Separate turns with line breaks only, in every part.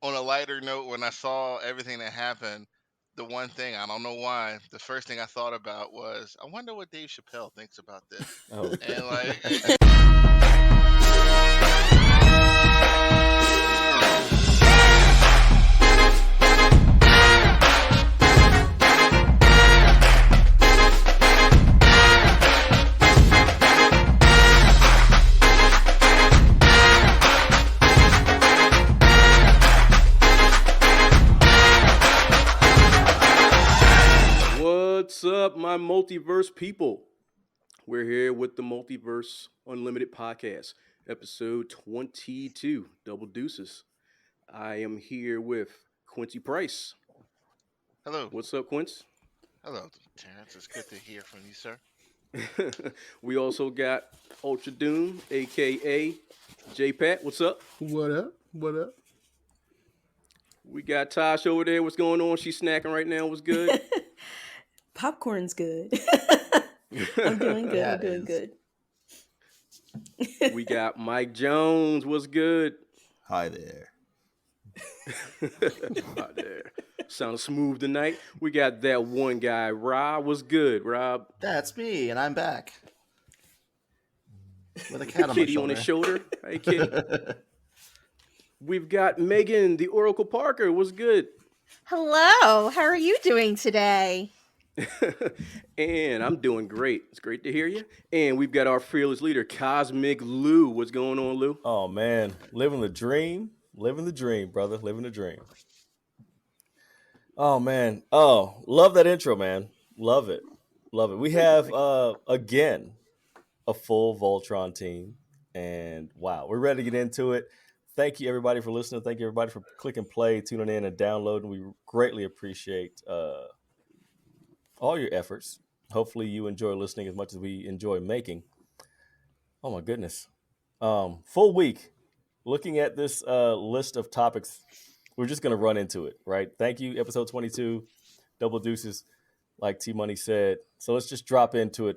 on a lighter note, when I saw everything that happened, the one thing I don't know why, the first thing I thought about was, I wonder what Dave Chappelle thinks about this.
Oh,
And like,
what's up, my multiverse people? We're here with the Multiverse Unlimited podcast, episode 22, Double Deuces. I am here with Quincy Price.
hello,
What's up, Quince?
hello, Terrence. It's good to hear from you, sir.
We also got Ultra Doom, aka J Pat. What's up?
What up? What up?
We got Tosh over there. What's going on? She's snacking right now. What's good?
Popcorn's good. I'm doing good. I'm doing good.
We got Mike Jones. What's good?
Hi there.
Hi there. Sounds smooth tonight. We got that one guy, Rob. What's good, Rob?
That's me, and I'm back. With a cat on my
Kitty on
shoulder.
his shoulder. Hey, Kitty. We've got Megan, the Oracle Parker. What's good?
Hello, how are you doing today?
And I'm doing great. It's great to hear you. And we've got our fearless leader, Cosmic Lou. What's going on, Lou?
Oh man, living the dream, brother, living the dream. Oh man, love that intro, man. Love it. We have again a full Voltron team, and wow, we're ready to get into it. Thank you everybody for listening. Thank you everybody for clicking play, tuning in, and downloading. We greatly appreciate all your efforts. Hopefully you enjoy listening as much as we enjoy making. Oh my goodness. Full week. Looking at this list of topics, we're just going to run into it, right? Thank you, episode 22, Double Deuces, like T-Money said. So let's just drop into it.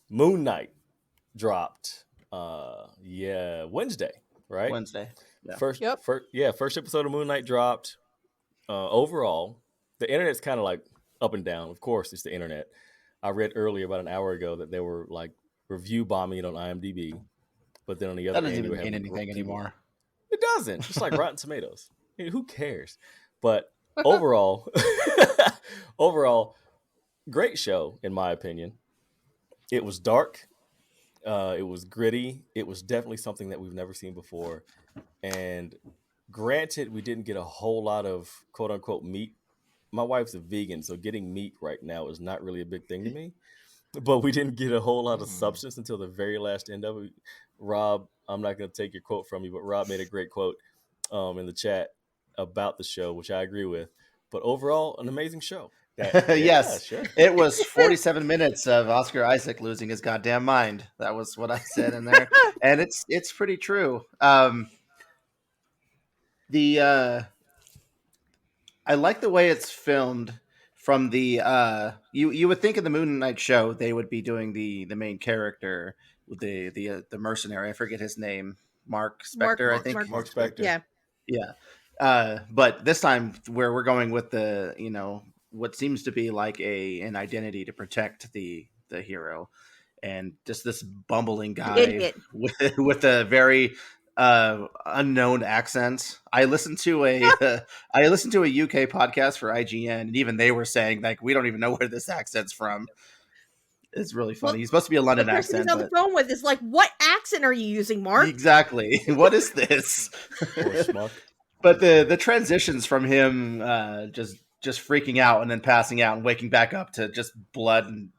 Moon Knight dropped, Wednesday, right?
Wednesday. Yeah.
First episode of Moon Knight dropped. Overall, the internet's kind of like up and down. Of course, it's the internet. I read earlier about an hour ago that they were like review bombing it on IMDb, but then on the other
That doesn't
end,
even mean anything anymore.
It doesn't. It's like Rotten Tomatoes. I mean, who cares? But overall, great show in my opinion. It was dark. It was gritty. It was definitely something that we've never seen before. And granted, we didn't get a whole lot of quote unquote meat. My wife's a vegan, so getting meat right now is not really a big thing to me. But we didn't get a whole lot of substance until the very last end of it. Rob, I'm not going to take your quote from you, but Rob made a great quote in the chat about the show, which I agree with. But overall, an amazing show.
Yes,
sure.
It was 47 minutes of Oscar Isaac losing his goddamn mind. That was what I said in there, and it's pretty true. I like the way it's filmed. From the you would think in the Moon Knight show they would be doing the main character with the mercenary. I forget his name, Mark Spector. I think
Mark Spector.
Yeah.
But this time where we're going with the what seems to be like an identity to protect the hero, and just this bumbling guy
Idiot.
with a very unknown accent. I listened to a UK podcast for IGN, and even they were saying like we don't even know where this accent's from. It's really funny.
Well,
He's supposed to be a London
The person
accent.
he's on the phone with is like, what accent are you using, Mark?
Exactly. What is this?
Poor schmuck.
But the transitions from him just freaking out and then passing out and waking back up to just blood and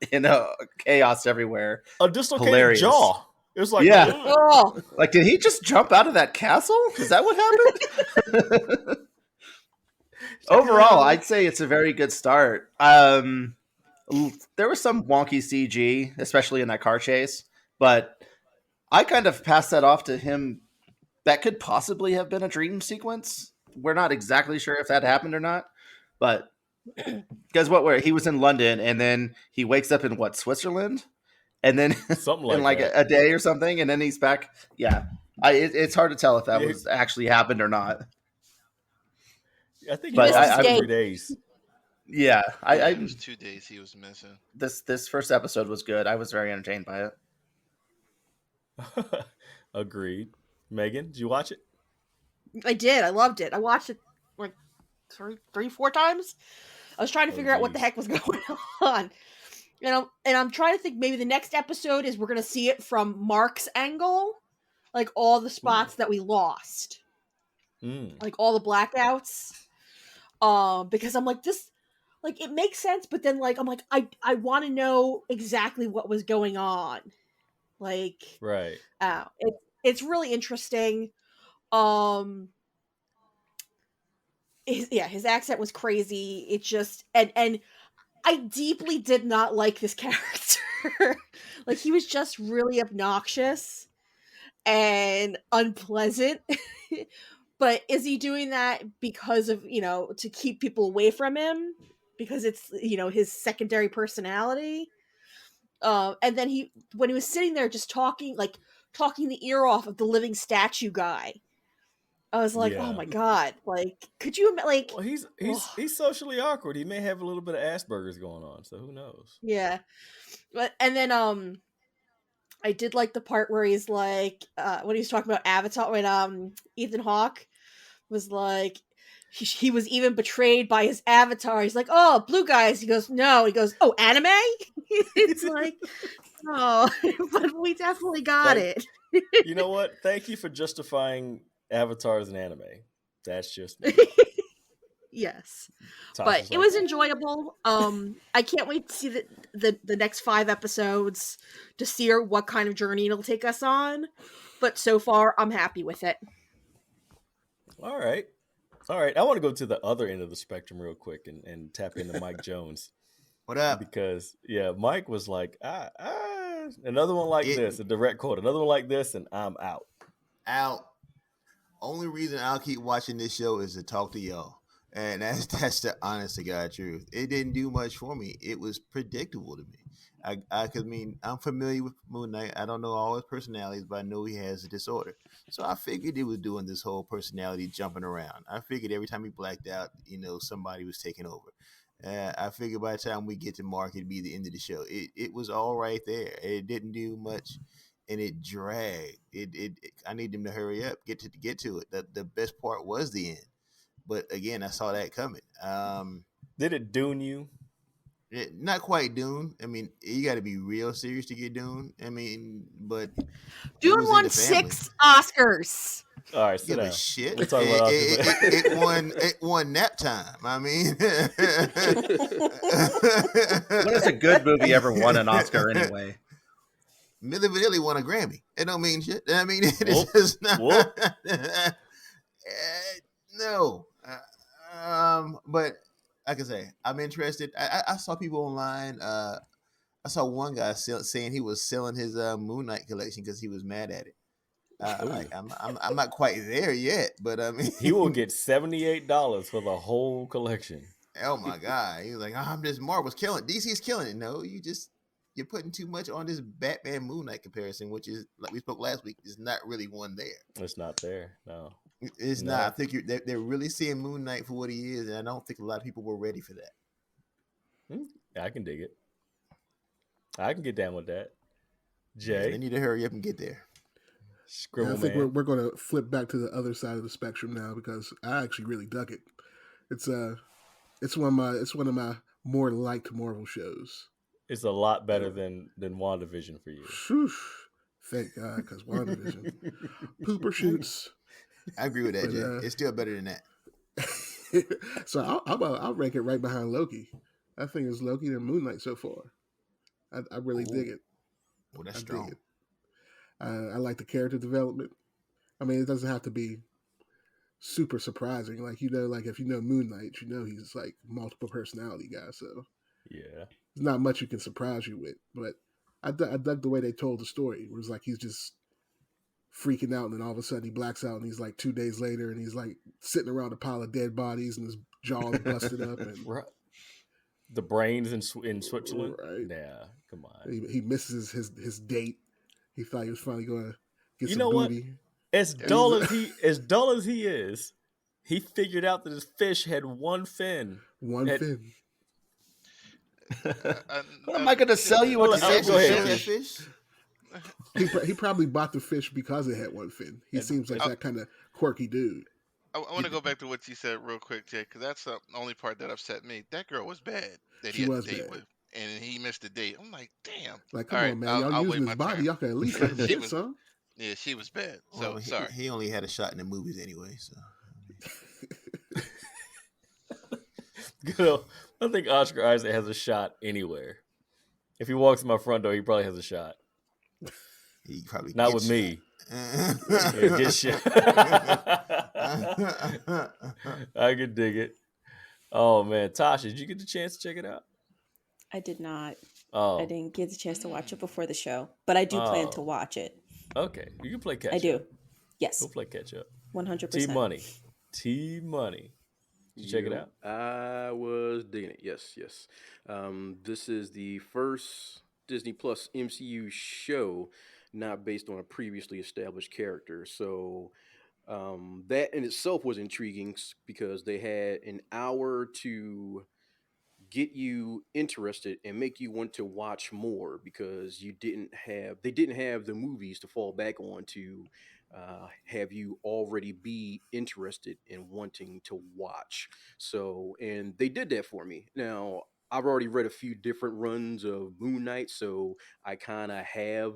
chaos everywhere.
A dislocated
Hilarious.
jaw. It was like,
Yeah.
Oh,
Like, did he just jump out of that castle? Is that what happened? Overall, I'd say it's a very good start. There was some wonky CG, especially in that car chase, but I kind of passed that off to him. That could possibly have been a dream sequence. We're not exactly sure if that happened or not, but because he was in London and then he wakes up in Switzerland, and then
something like
in like
that.
a day or something, and then he's back. Yeah, it's hard to tell if that was actually happened or not.
I think he
But
lost
I-
2 or 3 days.
Yeah,
Yeah,
I
it was 2 days he was missing.
this first episode was good. I was very entertained by it.
Agreed. Megan, did you watch it?
I did. I loved it. I watched it like 4 times. I was trying to
Oh,
figure out what the
geez.
heck was going on. And I'm trying to think maybe the next episode is we're gonna see it from Mark's angle, like all the spots that we lost,
Mm.
like all the blackouts. Because I'm like this, like it makes sense, but then like I'm like I want to know exactly what was going on. Like,
Right.
it's really interesting. Um, his accent was crazy. It just and I deeply did not like this character. Like he was just really obnoxious and unpleasant. But is he doing that because of, to keep people away from him? Because it's, his secondary personality? And then when he was sitting there just talking the ear off of the living statue guy, I was like, oh
Yeah.
my God. Like, could you, like,
Well, he's
ugh.
socially awkward. He may have a little bit of Asperger's going on, so who knows?
Yeah. And then, I did like the part where he's like, when he was talking about Avatar, when Ethan Hawke was like, he was even betrayed by his avatar. He's like, oh, blue guys. He goes, no. He goes, oh, anime? It's like, oh, but we definitely got it.
You know what? Thank you for justifying Avatar as an anime. That's just me.
Yes.
Tasha's
But it
like,
was enjoyable. I can't wait to see the next 5 episodes to see what kind of journey it'll take us on. But so far, I'm happy with it.
All right. I want to go to the other end of the spectrum real quick and tap into Mike Jones.
What up?
Because, Mike was like, another one like this, a direct quote, another one like this, and I'm out.
Out. Only reason I'll keep watching this show is to talk to y'all. And that's the honest to God truth. It didn't do much for me. It was predictable to me. I'm familiar with Moon Knight. I don't know all his personalities, but I know he has a disorder. So I figured he was doing this whole personality jumping around. I figured every time he blacked out, somebody was taking over. I figured by the time we get to Mark, it'd be the end of the show. It was all right there. It didn't do much, and it dragged. I need them to hurry up, get to it. The best part was the end. But again, I saw that coming.
Did it Dune you?
Not quite Dune. I mean, you got to be real serious to get Dune. I mean, but
Dune won 6 Oscars.
All right, sit
give a
down.
shit.
We'll talk about
It won nap time. I mean,
When has a good movie ever won an Oscar anyway?
Milli Vanilli won a Grammy. It don't mean shit. I mean, it
Whoop,
is just not.
whoop.
No. But like I say, I'm interested. I saw people online. I saw one guy saying he was selling his Moon Knight collection because he was mad at it. I'm not quite there yet, but I mean,
He will get $78 for the whole collection.
oh my God, he was like, I'm just Marvel's killing it. DC's killing it. No, you're putting too much on this Batman Moon Knight comparison, which is, like we spoke last week, is not really one there.
It's not there. No.
It's not. I think they're really seeing Moon Knight for what he is, and I don't think a lot of people were ready for that.
I can dig it. I can get down with that.
Yeah,
Jay,
they need to hurry up and get there.
Scribble
I think
man.
we're going to flip back to the other side of the spectrum now because I actually really dug it. It's one of my more liked Marvel shows.
It's a lot better than WandaVision for you.
Whew. Thank God, because WandaVision pooper shoots.
I agree with that,
But,
Jay. It's still better than that.
So I'll rank it right behind Loki. I think it's Loki and Moon Knight so far. I really dig it.
Well, that's
I
strong.
dig it. I like the character development. I mean, it doesn't have to be super surprising. Like if you know Moon Knight, he's like multiple personality guy. So
Yeah.
there's not much you can surprise you with. But I dug the way they told the story. It was like he's just freaking out, and then all of a sudden he blacks out, and he's like 2 days later, and he's like sitting around a pile of dead bodies, and his jaw's busted up, and
Right. The brains in Switzerland.
Right.
Yeah, come on.
he misses his date. He thought he was finally going to get
You
some
know what?
booty.
As dull as he is, He figured out that his fish had one fin.
One
Had-
fin.
What am I going to sell you
Well,
with
go
the
Did you
ahead,
sell that
Keith.
fish?
He probably bought the fish because it had one fin. He
And-
seems like
I,
that kind of quirky dude.
I want to go back to what you said real quick, Jay, because that's the only part that upset me. That girl was bad that he
She
had
was
to date
bad.
with, and he missed the date. I'm like, damn.
Like,
All
come
right,
on, man. Y'all
I'll
using
wait
his
my
body.
turn.
Y'all can at least let him
She
get
was,
some.
yeah, she was bad. So
Well,
sorry.
he only had a shot in the movies anyway. So
Good old- I think Oscar Isaac has a shot anywhere. If he walks in my front door, he probably has a shot.
he probably
Not
gets
with
shot.
me. Yeah, get shot. I can dig it. Oh man, Tasha, did you get the chance to check it out?
I did not.
Oh,
I didn't get the chance to watch it before the show, but I do plan to
Oh.
watch it.
okay. You can play catch
I do.
up.
Yes,
We'll play catch up.
100%.
T Money. T Money. Did you check it out?
I was digging it. Yes. This is the first Disney Plus MCU show not based on a previously established character. So that in itself was intriguing because they had an hour to get you interested and make you want to watch more because they didn't have the movies to fall back on to have you already be interested in wanting to watch. So, and they did that for me. Now, I've already read a few different runs of Moon Knight, so I kind of have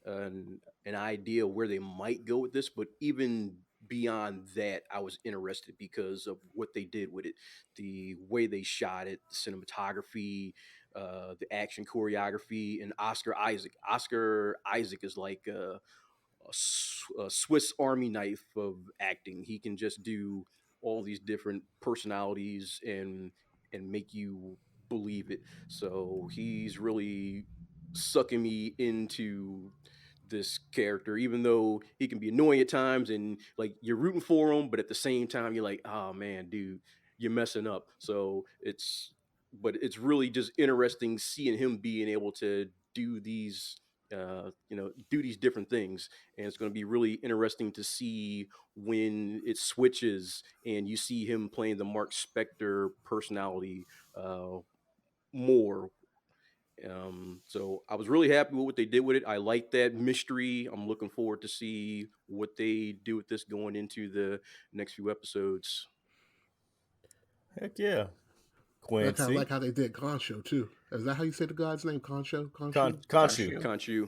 an idea where they might go with this, but even beyond that, I was interested because of what they did with it, the way they shot it, the cinematography, the action choreography, and Oscar Isaac. Oscar Isaac is like a Swiss Army knife of acting. He can just do all these different personalities and make you believe it. So he's really sucking me into this character, even though he can be annoying at times and like you're rooting for him, but at the same time you're like, oh man, dude, you're messing up. So but it's really just interesting seeing him being able to do these do these different things, and it's going to be really interesting to see when it switches and you see him playing the Mark Spector personality more. So I was really happy with what they did with it. I like that mystery. I'm looking forward to see what they do with this going into the next few episodes.
Heck yeah.
I kind of
Quincy.
like how they did Concho too. Is that how you say the god's name? Concho?
Khonshu.
Khonshu.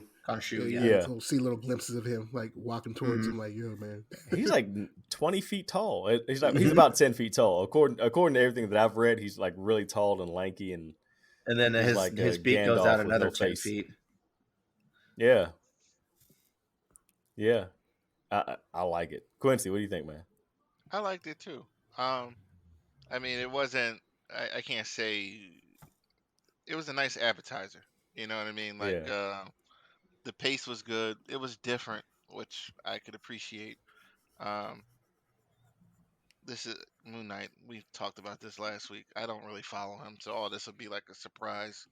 Yeah,
Yeah.
We'll see little glimpses of him like walking towards him, like, yo, man.
He's like 20 feet tall. He's about 10 feet tall. According to everything that I've read, he's like really tall and lanky, and
then
he's
his
like
his beak goes
Gandalf
out
with
another
no
10
face.
feet.
Yeah. I like it. Quincy, what do you think, man?
I liked it too. I mean, it wasn't. I can't say it was a nice appetizer. You know what I mean? Like,
Yeah.
the pace was good. It was different, which I could appreciate. Um, this is Moon Knight. We talked about this last week. I don't really follow him, so all this will be like a surprise.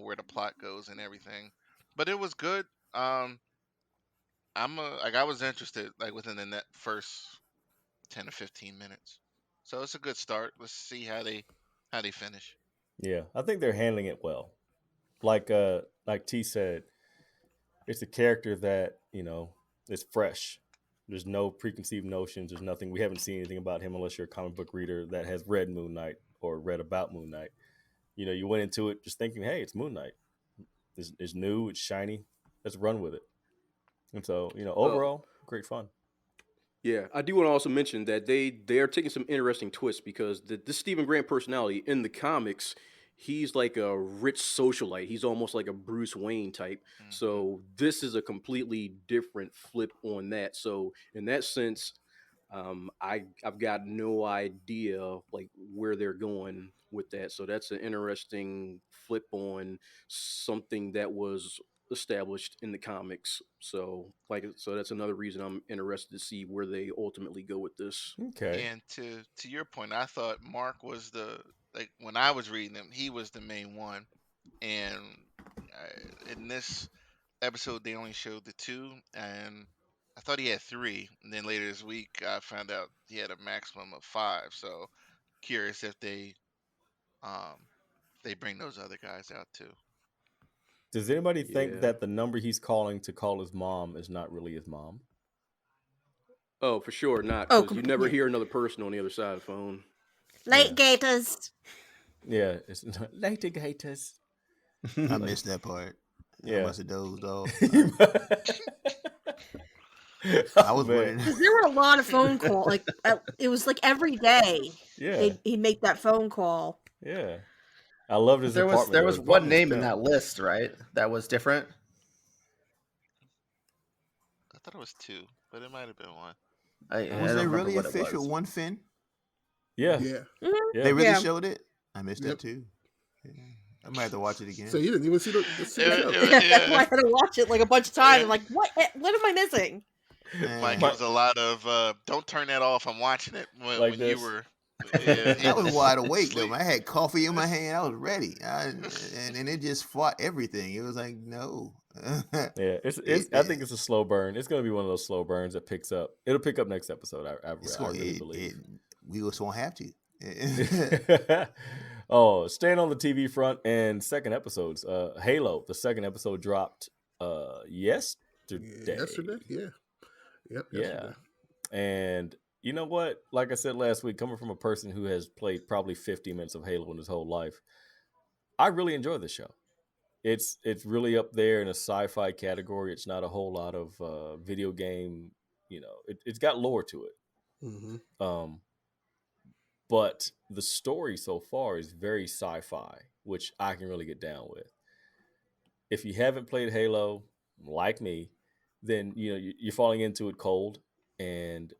Where the plot goes and everything. But it was good. I was interested like within the first 10 to 15 minutes. So it's a good start. Let's see how they finish.
Yeah. I think they're handling it well. Like T said, it's a character that, is fresh. There's no preconceived notions. There's nothing. We haven't seen anything about him unless you're a comic book reader that has read Moon Knight or read about Moon Knight. You went into it just thinking, hey, it's Moon Knight. It's new. It's shiny. Let's run with it. And so, overall, great fun.
Yeah, I do want to also mention that they are taking some interesting twists because this Stephen Grant personality in the comics, he's like a rich socialite. He's almost like a Bruce Wayne type.
Mhm.
So this is a completely different flip on that. So in that sense, I've got no idea like where they're going with that. So that's an interesting flip on something that was established in the comics. So that's another reason I'm interested to see where they ultimately go with this.
Okay.
And to your point, I thought Mark was like when I was reading him, he was the main one. And in this episode, they only showed the two, and I thought he had 3, and then later this week I found out he had a maximum of 5. So curious if they bring those other guys out too.
Does anybody think
Yeah.
that the number he's calling to call his mom is not really his mom?
Oh, for sure not.
Oh,
Because you never
completely.
hear another person on the other side of the phone.
Late Gators.
Yeah, it's not litigators.
I missed that part. I
Yeah.
must have dozed off.
You-
I was
Man.
wondering.
Because there were a lot of phone calls. Like it was like every day.
Yeah,
He'd make that phone call.
yeah. I loved his
There was
apartment. His
one
apartment was
name in
pimp.
that list, right? That was different.
I thought it was 2, but it might have been 1.
I
Was
don't
they
remember
really
what it
official
was.
one fin?
Yeah,
Yeah.
yeah.
They really
Yeah.
showed it? I missed
Yep.
that too. Yeah. I might have to watch it again.
So you didn't even see the
It-
show.
it-
That's why I had to watch it like a bunch of times.
Yeah.
I'm like, what am I missing?
Mike, it
Man,
was a lot of don't turn that off. I'm watching it when,
Like
when
this.
you were. Yeah,
I was wide awake though.
Sleep.
Man. I had coffee in my hand. I was ready. And it just fought everything. It was like, no.
Yeah, I think it's a slow burn. It's gonna be one of those slow burns that picks up. It'll pick up next episode. I really believe.
We just won't have to.
Oh, staying on the TV front and second episodes. Halo, the second episode dropped yesterday.
Yesterday? Yeah. Yep.
Yeah.
Yesterday.
And you know what? Like I said last week, coming from a person who has played probably 50 minutes of Halo in his whole life, I really enjoy this show. It's really up there in a sci-fi category. It's not a whole lot of video game. It's got lore to it.
Mm-hmm.
But the story so far is very sci-fi, which I can really get down with. If you haven't played Halo, like me, then you're falling into it cold, and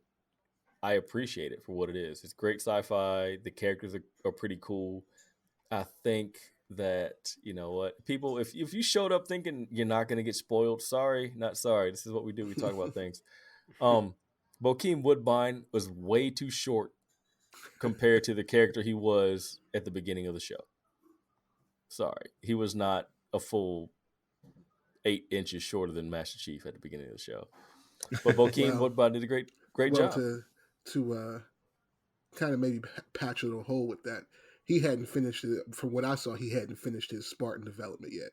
I appreciate it for what it is. It's great sci-fi. The characters are pretty cool. I think that, you know what, people, if you showed up thinking you're not going to get spoiled, sorry, not sorry. This is what we do. We talk about things. Bokeem Woodbine was way too short compared to the character he was at the beginning of the show. Sorry. He was not a full 8 inches shorter than Master Chief at the beginning of the show. But Bokeem Woodbine did a great job.
To kind of maybe patch a little hole with that, he hadn't finished it. From what I saw, he hadn't finished his Spartan development yet.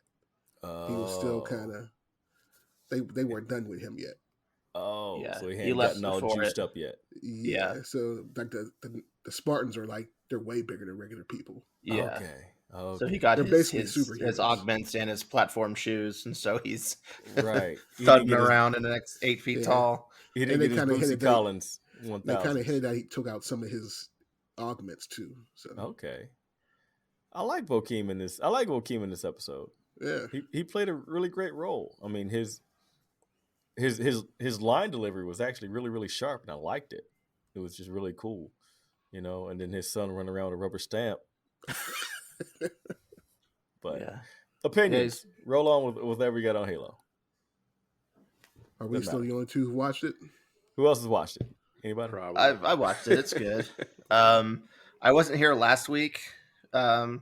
He was still kind of. They weren't done with him yet.
Oh,
Yeah,
so he
he
hadn't
left
gotten all
before
juiced
it.
up yet.
Yeah. So like the Spartans are like, they're way bigger than regular people.
Yeah.
Okay.
So he got
They're
his
basically superheroes.
augments and his platform shoes, and so he's
Right. He didn't
thudding
get his-
around in the next 8 feet
Yeah.
tall.
He didn't
they
get his
kinda
Bootsy
hinted that-
Collins
They
1000.
kind of hinted that he took out some of his augments too. So
Okay. I like Bokeem in this. I like Bokeem in this episode.
yeah,
He played a really great role. I mean, his line delivery was actually really, really sharp, and I liked it. It was just really cool, and then his son running around with a rubber stamp. But
Yeah.
opinions. Roll on with whatever you got on Halo.
are we still the only two who watched it?
Who else has watched it? Anybody?
Probably.
I watched it. It's good. I wasn't here last week, so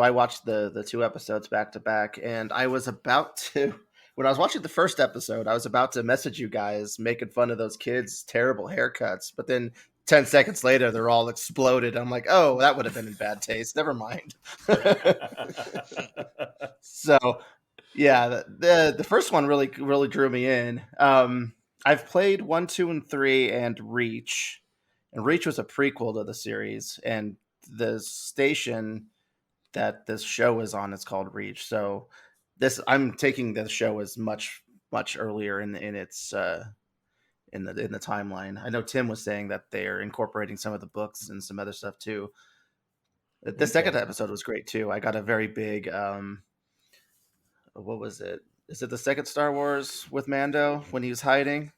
I watched the 2 episodes back to back, and I was about to. When I was watching the first episode, I was about to message you guys making fun of those kids' terrible haircuts, but then 10 seconds later, they're all exploded. I'm like, oh, that would have been in bad taste. Never mind. So, yeah, the first one really drew me in. I've played 1, 2, and 3 and Reach. And Reach was a prequel to the series. And the station that this show is on is called Reach. So I'm taking the show as much earlier in its in the timeline. I know Tim was saying that they're incorporating some of the books and some other stuff too. The second episode was great too. I got a very big what was it? Is it the second Star Wars with Mando when he was hiding?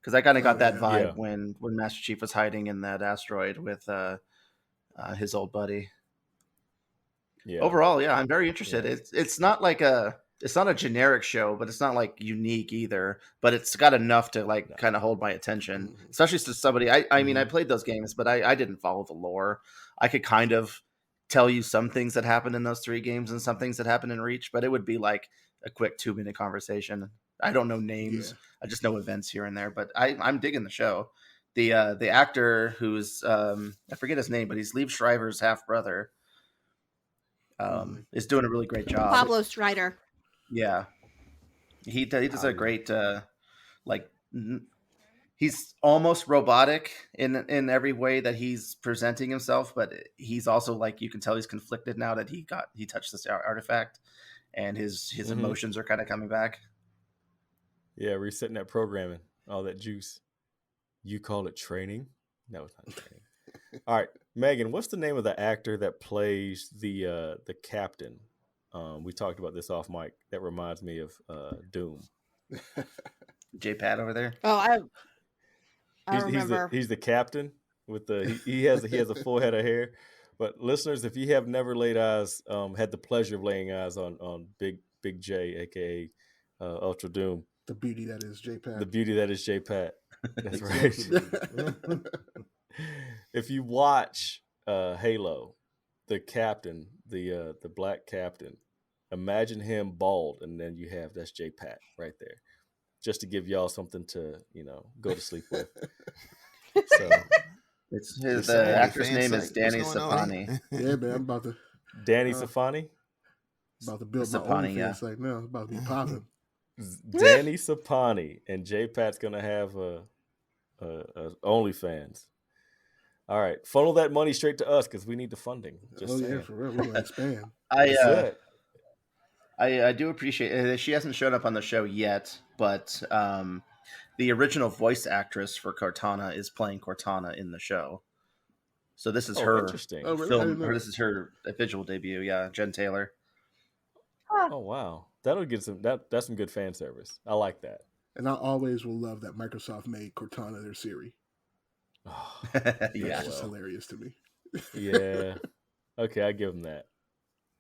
Because I kind of got that vibe when Master Chief was hiding in that asteroid with his old buddy.
Yeah.
Overall, yeah, I'm very interested. Yeah. It's not like it's not a generic show, but it's not like unique either. But it's got enough to like kind of hold my attention, especially to somebody. I mean, I played those games, but I didn't follow the lore. I could kind of tell you some things that happened in those 3 games and some things that happened in Reach, but it would be like a quick 2-minute conversation. I don't know names.
Yeah.
I just know events here and there. But I'm digging the show. The actor who's I forget his name, but he's Liev Schreiber's half brother. Is doing a really great job.
Pablo Strider.
Yeah, he does a great like. He's almost robotic in every way that he's presenting himself, but he's also like, you can tell he's conflicted now that he touched this artifact, and his emotions are kind of coming back.
Yeah, resetting that programming, all that juice. You call it training? No, it's not training. All right, Megan, what's the name of the actor that plays the captain? We talked about this off mic. That reminds me of Doom.
J-Pat over there.
Oh, I remember.
He's the captain with he has a full head of hair. But listeners, if you have never laid eyes, had the pleasure of laying eyes on Big J, aka Ultra Doom,
The beauty that is J-Pat.
the beauty that is J-Pat. That's right. If you watch Halo, the captain, the black captain, imagine him bald, and then you have that's J-Pat right there, just to give y'all something to go to sleep with. So
It's his actor's name is Danny Safani.
Yeah, man, I'm about to
Danny Safani.
build my own
Sapani, yeah.
fence like now. It's about to be popping.
Danny Sapani, and J-Pat's gonna have a OnlyFans. All right, funnel that money straight to us because we need the funding. Just saying.
Yeah, for real. We're gonna expand.
I do appreciate it. She hasn't shown up on the show yet, but the original voice actress for Cortana is playing Cortana in the show. So this is her
interesting.
film, or this is her visual debut. Yeah, Jen Taylor.
Oh wow, that'll get that's some good fan service. I like that.
And I always will love that Microsoft made Cortana their Siri.
Oh,
Yeah,
It's just hilarious to me.
yeah. Okay, I give them that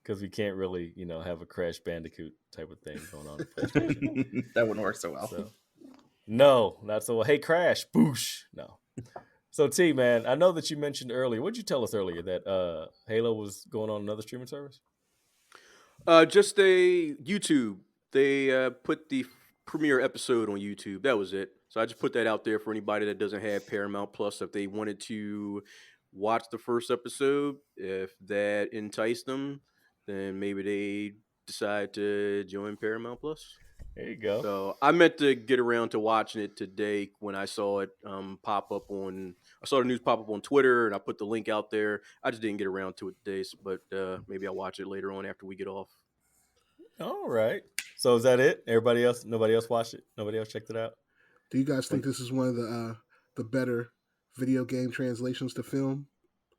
because we can't really, have a Crash Bandicoot type of thing going on.
that wouldn't work so well.
So, no, not so well. Hey, Crash, boosh. No. So T, man, I know that you mentioned earlier. What'd you tell us earlier that Halo was going on another streaming service?
Just a YouTube. They put the premiere episode on YouTube. That was it. So I just put that out there for anybody that doesn't have Paramount Plus. If they wanted to watch the first episode, if that enticed them, then maybe they decide to join Paramount Plus.
There you go.
So I meant to get around to watching it today when I saw it pop up on. I saw the news pop up on Twitter, and I put the link out there. I just didn't get around to it today, but maybe I'll watch it later on after we get off.
All right. So is that it? Nobody else watched it? Nobody else checked it out?
Do you guys think this is one of the better video game translations to film?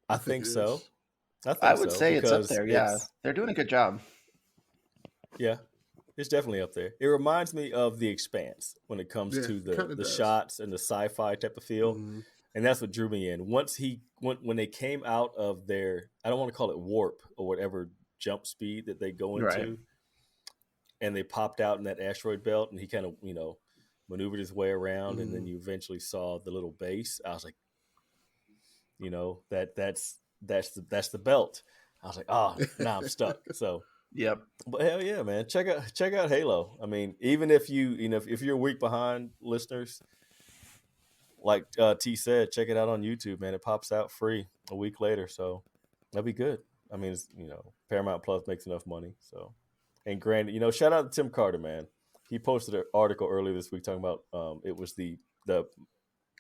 I think so.
I would say it's up there. Yeah, they're doing a good job.
Yeah, it's definitely up there. It reminds me of The Expanse when it comes to the shots and the sci-fi type of feel, and that's what drew me in. When they came out of their, I don't want to call it warp or whatever jump speed that they go into,
Right.
and they popped out in that asteroid belt, and he kind of maneuvered his way around, and then you eventually saw the little base. I was like, that's the belt. I was like, now I'm stuck. So.
Yep.
But hell yeah, man. Check out Halo. I mean, even if if you're a week behind, listeners, like T said, check it out on YouTube, man. It pops out free a week later, so that'd be good. I mean, it's, Paramount Plus makes enough money. So, and granted, shout out to Tim Carter, man. He posted an article earlier this week talking about it was the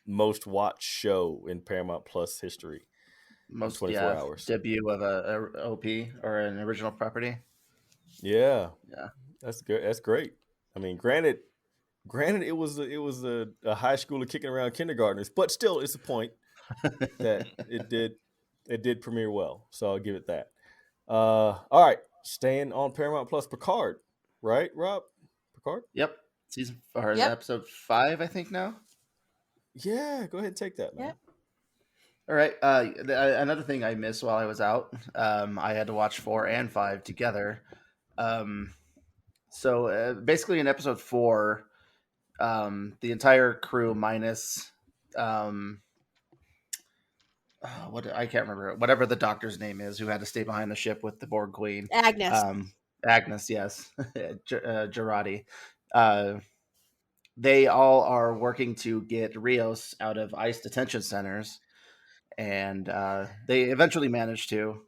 most watched show in Paramount Plus history.
Most
24 hours.
Debut of a OP or an original property.
Yeah.
Yeah.
That's good. That's great. I mean, granted, it was a high schooler kicking around kindergartners, but still, it's a point that it did premiere well. So I'll give it that. All right, staying on Paramount Plus, Picard, right, Rob? Picard.
Yep. Episode 5, I think now.
Yeah, go ahead and take that, man.
Yep.
All right. Another thing I missed while I was out, I had to watch 4 and 5 together. So basically in episode 4, the entire crew minus I can't remember, whatever the doctor's name is, who had to stay behind the ship with the Borg Queen.
Agnes.
Agnes, yes. Girardi. they all are working to get Rios out of ICE detention centers, and they eventually manage to,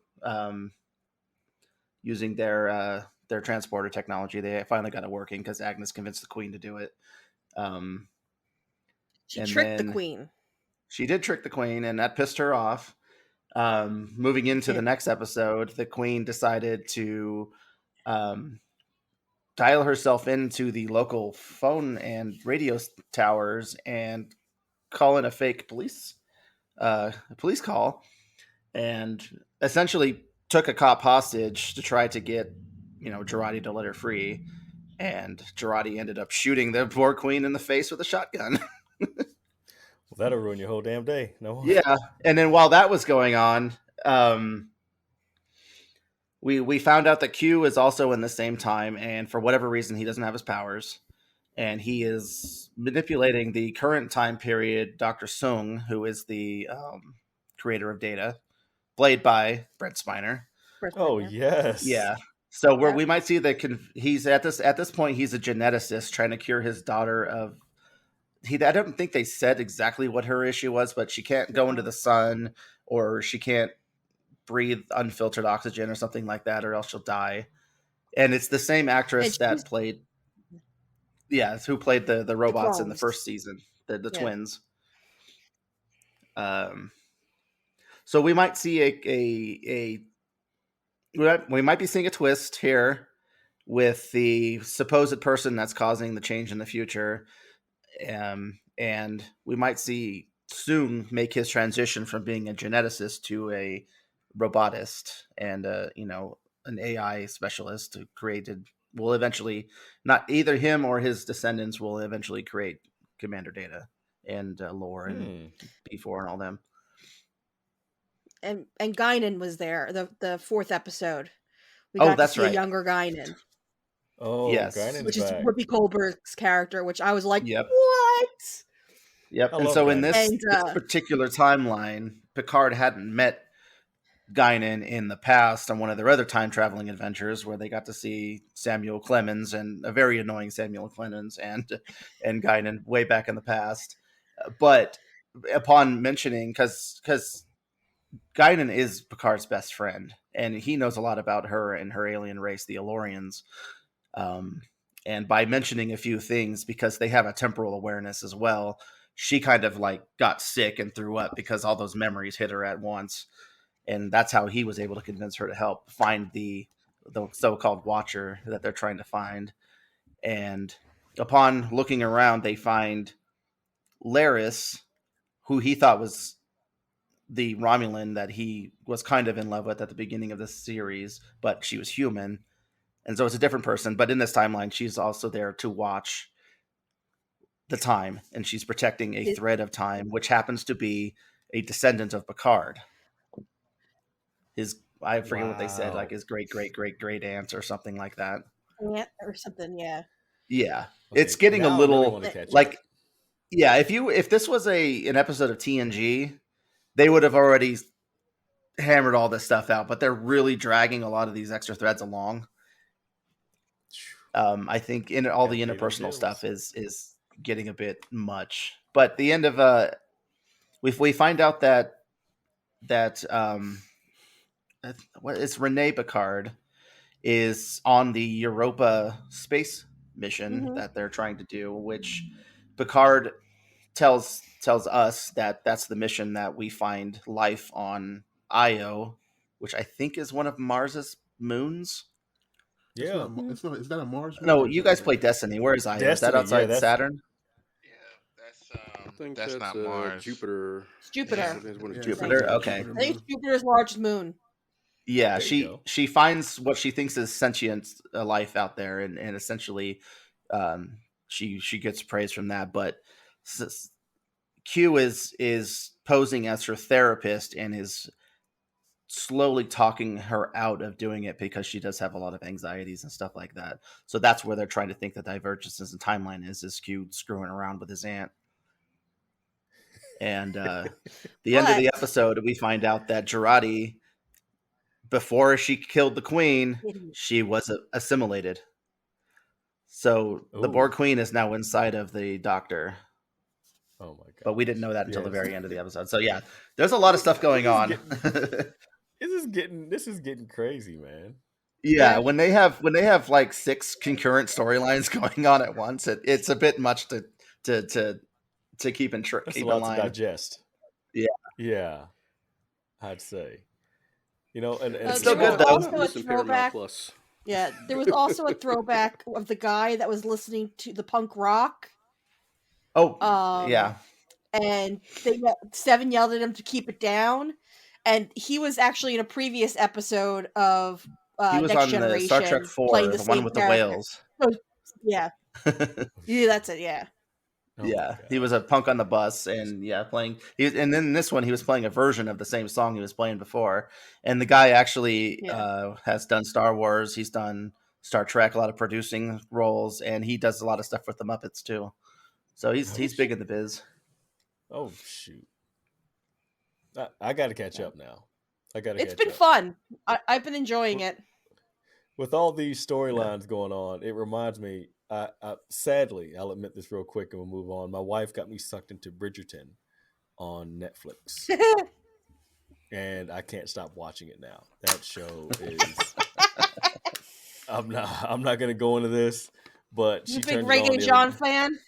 using their transporter technology. They finally got it working because Agnes convinced the Queen to do it.
She
And
tricked the
then
queen.
she did trick the Queen, and that pissed her off. Moving into the
Yeah.
next episode, the Queen decided to dial herself into the local phone and radio towers and call in a fake police call, and essentially took a cop hostage to try to get Girardi to let her free. And Girardi ended up shooting the poor Queen in the face with a shotgun.
Well, that'll ruin your whole damn day. No.
Yeah, and then while that was going on, we found out that Q is also in the same time, and for whatever reason, he doesn't have his powers, and he is manipulating the current time period. Dr. Sung, who is the creator of Data, played by Brent Spiner.
Oh yes.
Yeah. So where we might see that he's at this point, he's a geneticist trying to cure his daughter of. I don't think they said exactly what her issue was, but she can't go into the sun, or she can't breathe unfiltered oxygen or something like that, or else she'll die. And it's the same actress that played, who played the robots in the first season, the twins. So we might see we might be seeing a twist here with the supposed person that's causing the change in the future. And we might see soon make his transition from being a geneticist to a robotist and an AI specialist who will eventually, not either him or his descendants will eventually create Commander Data and Lore and B4 and all them.
And Guinan was there, the fourth episode. We got to see a younger Guinan.
Oh,
yes,
Guinan's
which
back.
is Whoopi Goldberg's character, which I was like,
Yep.
What?
Yep. And so in this particular timeline, Picard hadn't met Guinan in the past on one of their other time traveling adventures, where they got to see Samuel Clemens, and a very annoying Samuel Clemens, and Guinan way back in the past. But upon mentioning, because Guinan is Picard's best friend, and he knows a lot about her and her alien race, the Elorians. And by mentioning a few things, because they have a temporal awareness as well, she kind of like got sick and threw up because all those memories hit her at once. And that's how he was able to convince her to help find the so-called Watcher that they're trying to find. And upon looking around, they find Laris, who he thought was the Romulan that he was kind of in love with at the beginning of this series, but she was human. And so it's a different person. But in this timeline, she's also there to watch the time, and she's protecting a thread of time, which happens to be a descendant of Picard. I forget what they said, like his great aunt or something like that.
Aunt or something, yeah.
Yeah. Okay, it's getting a little like, yeah, if this was an episode of TNG, they would have already hammered all this stuff out, but they're really dragging a lot of these extra threads along. I think all the interpersonal stuff is getting a bit much. But the end of we find out that it's Rene Picard is on the Europa space mission that they're trying to do, which Picard tells us that that's the mission that we find life on Io, which I think is one of Mars's moons.
Yeah,
is that a Mars?
No, you guys play Destiny. Where is Io? Destiny, is that outside Saturn?
Yeah,
I think
that's not Mars.
Jupiter.
It's Jupiter.
Yeah, Jupiter. Okay.
I think it's Jupiter's largest moon.
Yeah, she finds what she thinks is sentient life out there, and essentially, she gets praise from that. But Q is posing as her therapist and is slowly talking her out of doing it because she does have a lot of anxieties and stuff like that. So that's where they're trying to think the divergences in timeline is Q screwing around with his aunt. And the end of the episode, we find out that Girardi, before she killed the Queen, she was assimilated. So the
Ooh.
Borg Queen is now inside of the Doctor.
Oh my god!
But we didn't know that until the
Yes.
very end of the episode. So yeah, there's a lot of stuff going on.
This is getting crazy, man.
Yeah, when they have like 6 concurrent storylines going on at once, it's a bit much to keep in
That's
keep
a lot
in
to
line.
digest.
Yeah.
Yeah, I'd say. You know, and
It's
there
still
was
good, though.
also a
Listen, Paramount
throwback.
Plus.
Yeah, there was also a throwback of the guy that was listening to the punk rock.
Oh, yeah.
And Seven yelled at him to keep it down, and he was actually in a previous episode of
He was
Next
on the Star Trek
Generation
4,
playing
the
the
one
same
with the
character.
whales.
So, yeah, that's it. Yeah.
Oh my
Yeah, he was a punk on the bus, and playing. And then this one, he was playing a version of the same song he was playing before. And the guy actually has done Star Wars. He's done Star Trek, a lot of producing roles, and he does a lot of stuff with the Muppets too. So he's big in the biz.
Oh shoot! I got to catch up now.
It's been fun. I've been enjoying it.
With all these storylines going on, it reminds me. Sadly, I'll admit this real quick, and we'll move on. My wife got me sucked into Bridgerton on Netflix, and I can't stop watching it now. That show is. I'm not gonna go into this, but
You
she
big
turned it on
Reggae
the
John
other-
fan?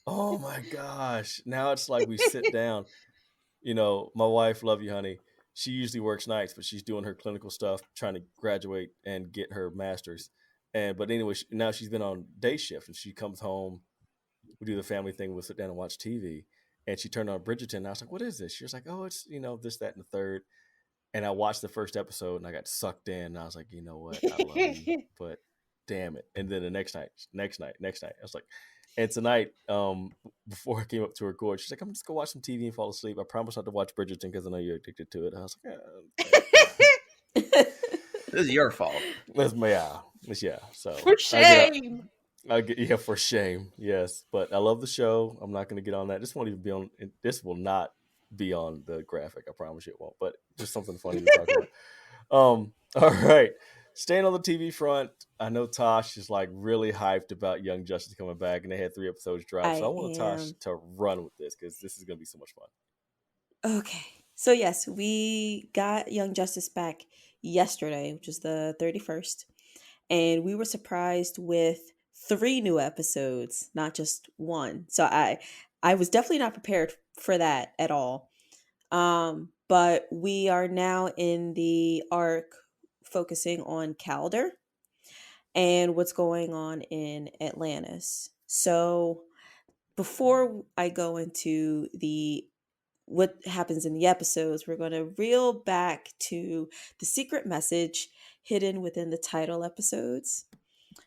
Oh my gosh! Now it's like we sit down. You know, my wife, love you, honey. She usually works nights, but she's doing her clinical stuff, trying to graduate and get her master's. But anyway, now she's been on day shift, and she comes home. We do the family thing. We'll sit down and watch TV. And she turned on Bridgerton. And I was like, "What is this?" She was like, "Oh, it's this, that, and the third." And I watched the first episode, and I got sucked in. And I was like, "You know what? I love you, but damn it!" And then the next night, I was like, and tonight, before I came up to record, she's like, "I'm just gonna watch some TV and fall asleep. I promise not to watch Bridgerton because I know you're addicted to it." I was like,
This is your fault.
Yeah. So
For shame.
For shame. Yes, but I love the show. I'm not going to get on that. This won't even be on. This will not be on the graphic. I promise you it won't. But just something funny to talk about. All right. Staying on the TV front, I know Tosh is like really hyped about Young Justice coming back, and they had 3 episodes drop. So I want Tosh to run with this because this is going to be so much fun.
Okay. So yes, we got Young Justice back yesterday, which is the 31st. And we were surprised with 3 new episodes, not just 1. So I was definitely not prepared for that at all. But we are now in the arc focusing on Calder and what's going on in Atlantis. So before I go into what happens in the episodes, we're going to reel back to the secret message hidden within the title episodes.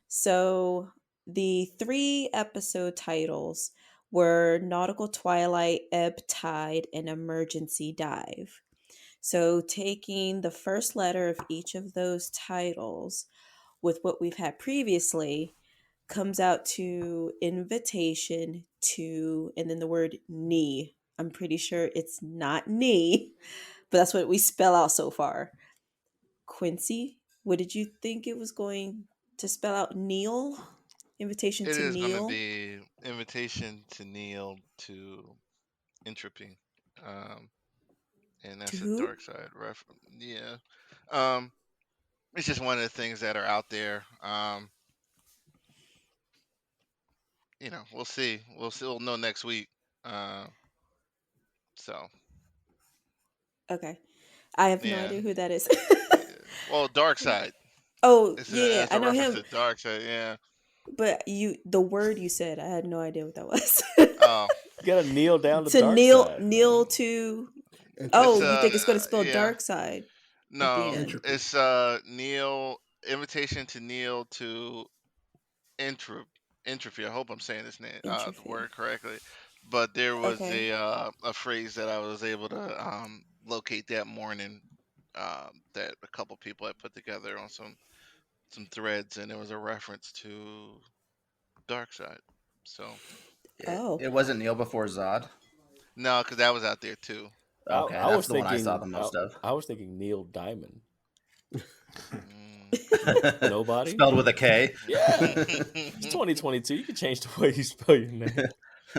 So the 3 episode titles were Nautical Twilight, Ebb Tide, and Emergency Dive. So taking the first letter of each of those titles with what we've had previously comes out to invitation to, and then the word knee. I'm pretty sure it's not knee, but that's what we spell out so far. Quincy, what did you think it was going to spell out? Neil? Invitation
It
to
is going to
Neil?
be invitation to kneel to entropy. And that's
To
a
who?
dark side reference. Yeah. Um, it's just one of the things that are out there. We'll see. We'll know next week. So
Okay. I have no
yeah.
idea who that is.
Well, dark side.
Oh,
It's
yeah,
it's
I
a
know
reference
him.
to dark side. Yeah.
But the word you said, I had no idea what that was.
Oh,
You got to kneel down the
To
dark
kneel,
side.
kneel
Man.
to.
Entropy.
Oh,
it's
you think it's going to spell
yeah.
dark side at the
No,
end?
Entropy.
it's kneel invitation to kneel to entropy. I hope I'm saying this name the
Entropy.
word correctly. But there was
Okay.
a phrase that I was able to locate that morning that a couple people had put together on some threads, and it was a reference to dark side. So
Oh.
It wasn't Neil before Zod.
no, because that was out there too.
Okay,
I
that's
was
the one I saw
thinking.
the most of.
I was thinking Neil Diamond. Nobody?
Spelled with a K.
Yeah. It's 2022. You can change the way you spell your name.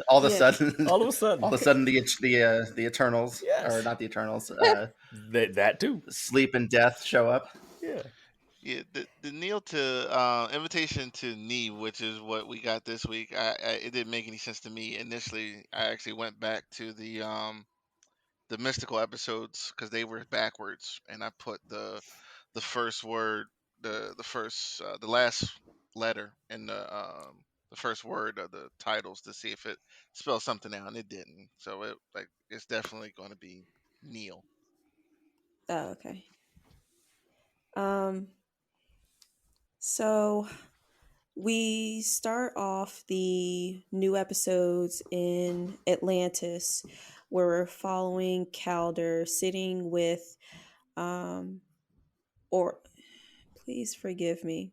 All of a
Yeah.
sudden,
All of a sudden.
the Eternals,
Yes.
or not the Eternals,
That too.
Sleep and Death show up.
Yeah.
Yeah, the kneel to invitation to knee, which is what we got this week. It didn't make any sense to me initially. I actually went back to the mystical episodes because they were backwards, and I put the first word, the last letter in the first word of the titles to see if it spelled something out, and it didn't. So it's definitely going to be Neil.
Oh, okay. So we start off the new episodes in Atlantis, where we're following Calder sitting with, or please forgive me.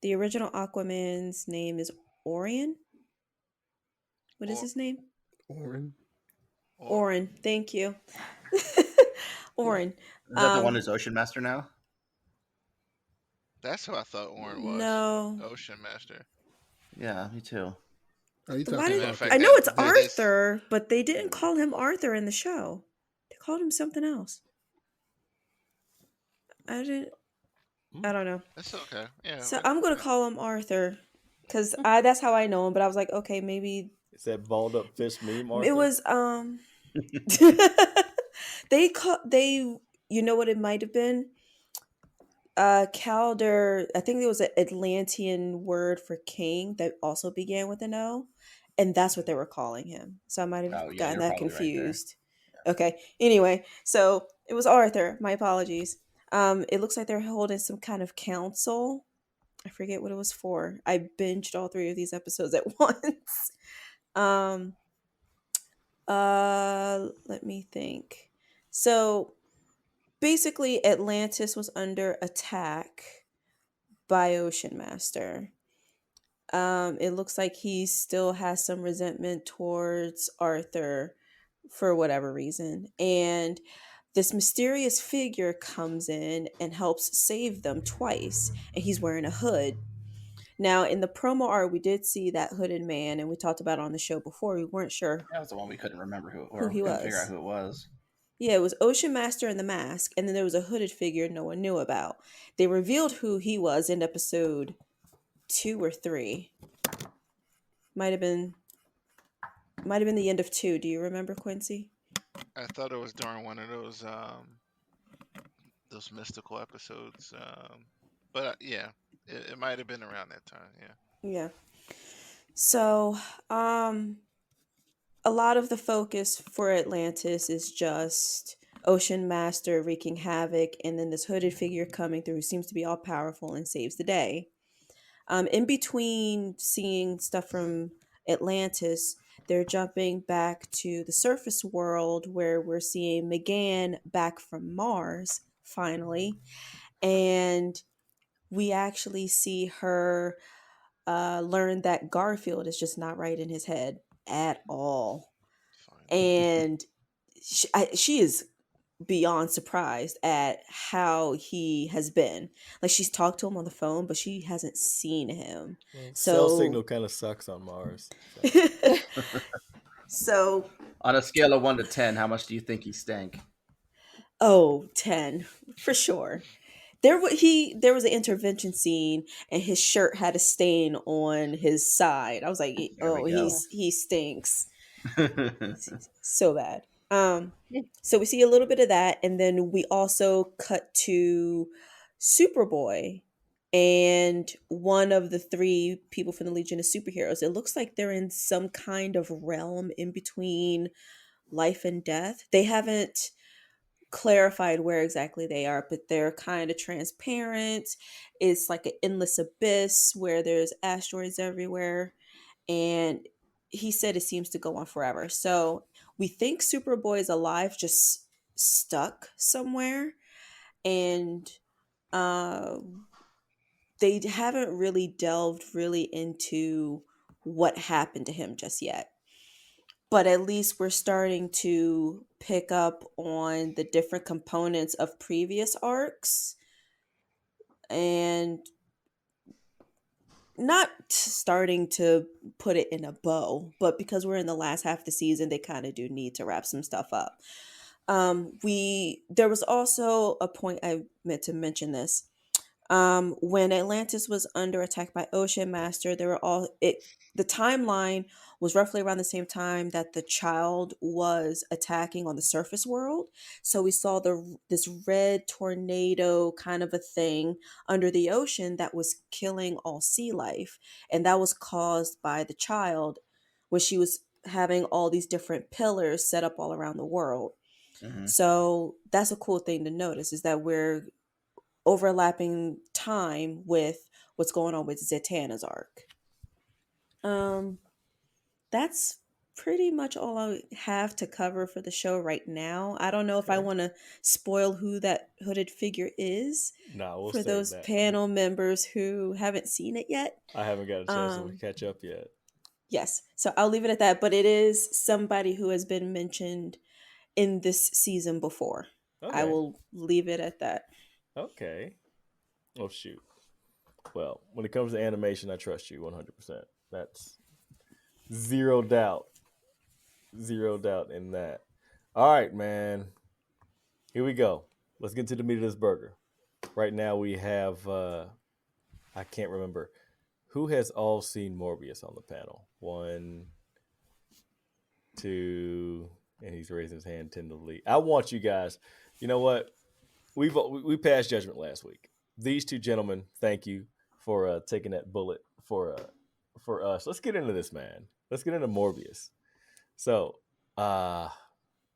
The original Aquaman's name is Orion. What is
Or
his name?
Orin.
Orin. Thank you. Orin.
Is that the one who's Ocean Master now?
That's who I thought Orin was.
No.
Ocean Master.
Yeah, me too.
Are you
Why
talking
did,
Matter of
about
fact,
I know it's
they- they-
Arthur, but they didn't call him Arthur in the show. They called him something else. I don't know.
That's okay. Yeah.
So I'm gonna call him Arthur, because that's how I know him. But I was like, okay, maybe
Is that balled up fish meme, Arthur?
it was they you know what it might have been? Calder, I think there was an Atlantean word for king that also began with an O, and that's what they were calling him. So I might have
Oh, yeah,
gotten
you're
that
probably right there.
confused. Okay. Anyway, so it was Arthur. My apologies. It looks like they're holding some kind of council. I forget what it was for. I binged all 3 of these episodes at once. Let me think. So basically Atlantis was under attack by Ocean Master. It looks like he still has some resentment towards Arthur for whatever reason. And this mysterious figure comes in and helps save them twice. And he's wearing a hood. Now, in the promo art, we did see that hooded man, and we talked about it on the show before. We weren't sure
That was the one we couldn't remember
who he
couldn't figure out
was.
who it was.
Yeah, it was Ocean Master in the mask, and then there was a hooded figure no one knew about. They revealed who he was in episode 2 or 3. Might have been the end of 2. Do you remember, Quincy?
I thought it was during one of those mystical episodes. But yeah, it might have been around that time. Yeah.
Yeah. So, a lot of the focus for Atlantis is just Ocean Master wreaking havoc, and then this hooded figure coming through who seems to be all powerful and saves the day. In between seeing stuff from Atlantis, they're jumping back to the surface world where we're seeing Megan back from Mars finally, and we actually see her learn that Garfield is just not right in his head at all,
Fine.
and she is beyond surprised at how he has been. Like, she's talked to him on the phone, but she hasn't seen him.
Well,
So
cell signal kind of sucks on Mars.
So
On a scale of 1 to 10, how much do you think he stank?
10 for sure. There was an intervention scene, and his shirt had a stain on his side. I was like,
There we go.
he stinks so bad. So we see a little bit of that, and then we also cut to Superboy and one of the 3 people from the Legion of Superheroes. It looks like they're in some kind of realm in between life and death. They haven't clarified where exactly they are, but they're kind of transparent. It's like an endless abyss where there's asteroids everywhere, and he said it seems to go on forever. So we think Superboy is alive, just stuck somewhere, and they haven't really delved really into what happened to him just yet. But at least we're starting to pick up on the different components of previous arcs and not starting to put it in a bow, but because we're in the last half of the season, they kind of do need to wrap some stuff up. There was also a point I meant to mention this. When Atlantis was under attack by Ocean Master, the timeline was roughly around the same time that the child was attacking on the surface world. So we saw this red tornado kind of a thing under the ocean that was killing all sea life, and that was caused by the child when she was having all these different pillars set up all around the world.
Mhm.
So that's a cool thing to notice, is that we're overlapping time with what's going on with Zatanna's arc. That's pretty much all I have to cover for the show right now. I don't know if I
Okay.
want to spoil who that hooded figure is
Nah, we'll
for
save
those
that.
panel members who haven't seen it yet.
I haven't got a chance to
Um,
catch up yet.
yes, so I'll leave it at that. But it is somebody who has been mentioned in this season before. I
Okay.
will leave it at that.
Okay. Oh shoot. Well, when it comes to animation, I trust you 100%. That's zero doubt. Zero doubt in that. All right, man. Here we go. Let's get to the meat of this burger. Right now we have I can't remember who has all seen Morbius on the panel. 1, 2, and he's raising his hand tentatively. I want you guys. You know what? We passed judgment last week. These two gentlemen, thank you for taking that bullet for us. Let's get into this, man. Let's get into Morbius. So, I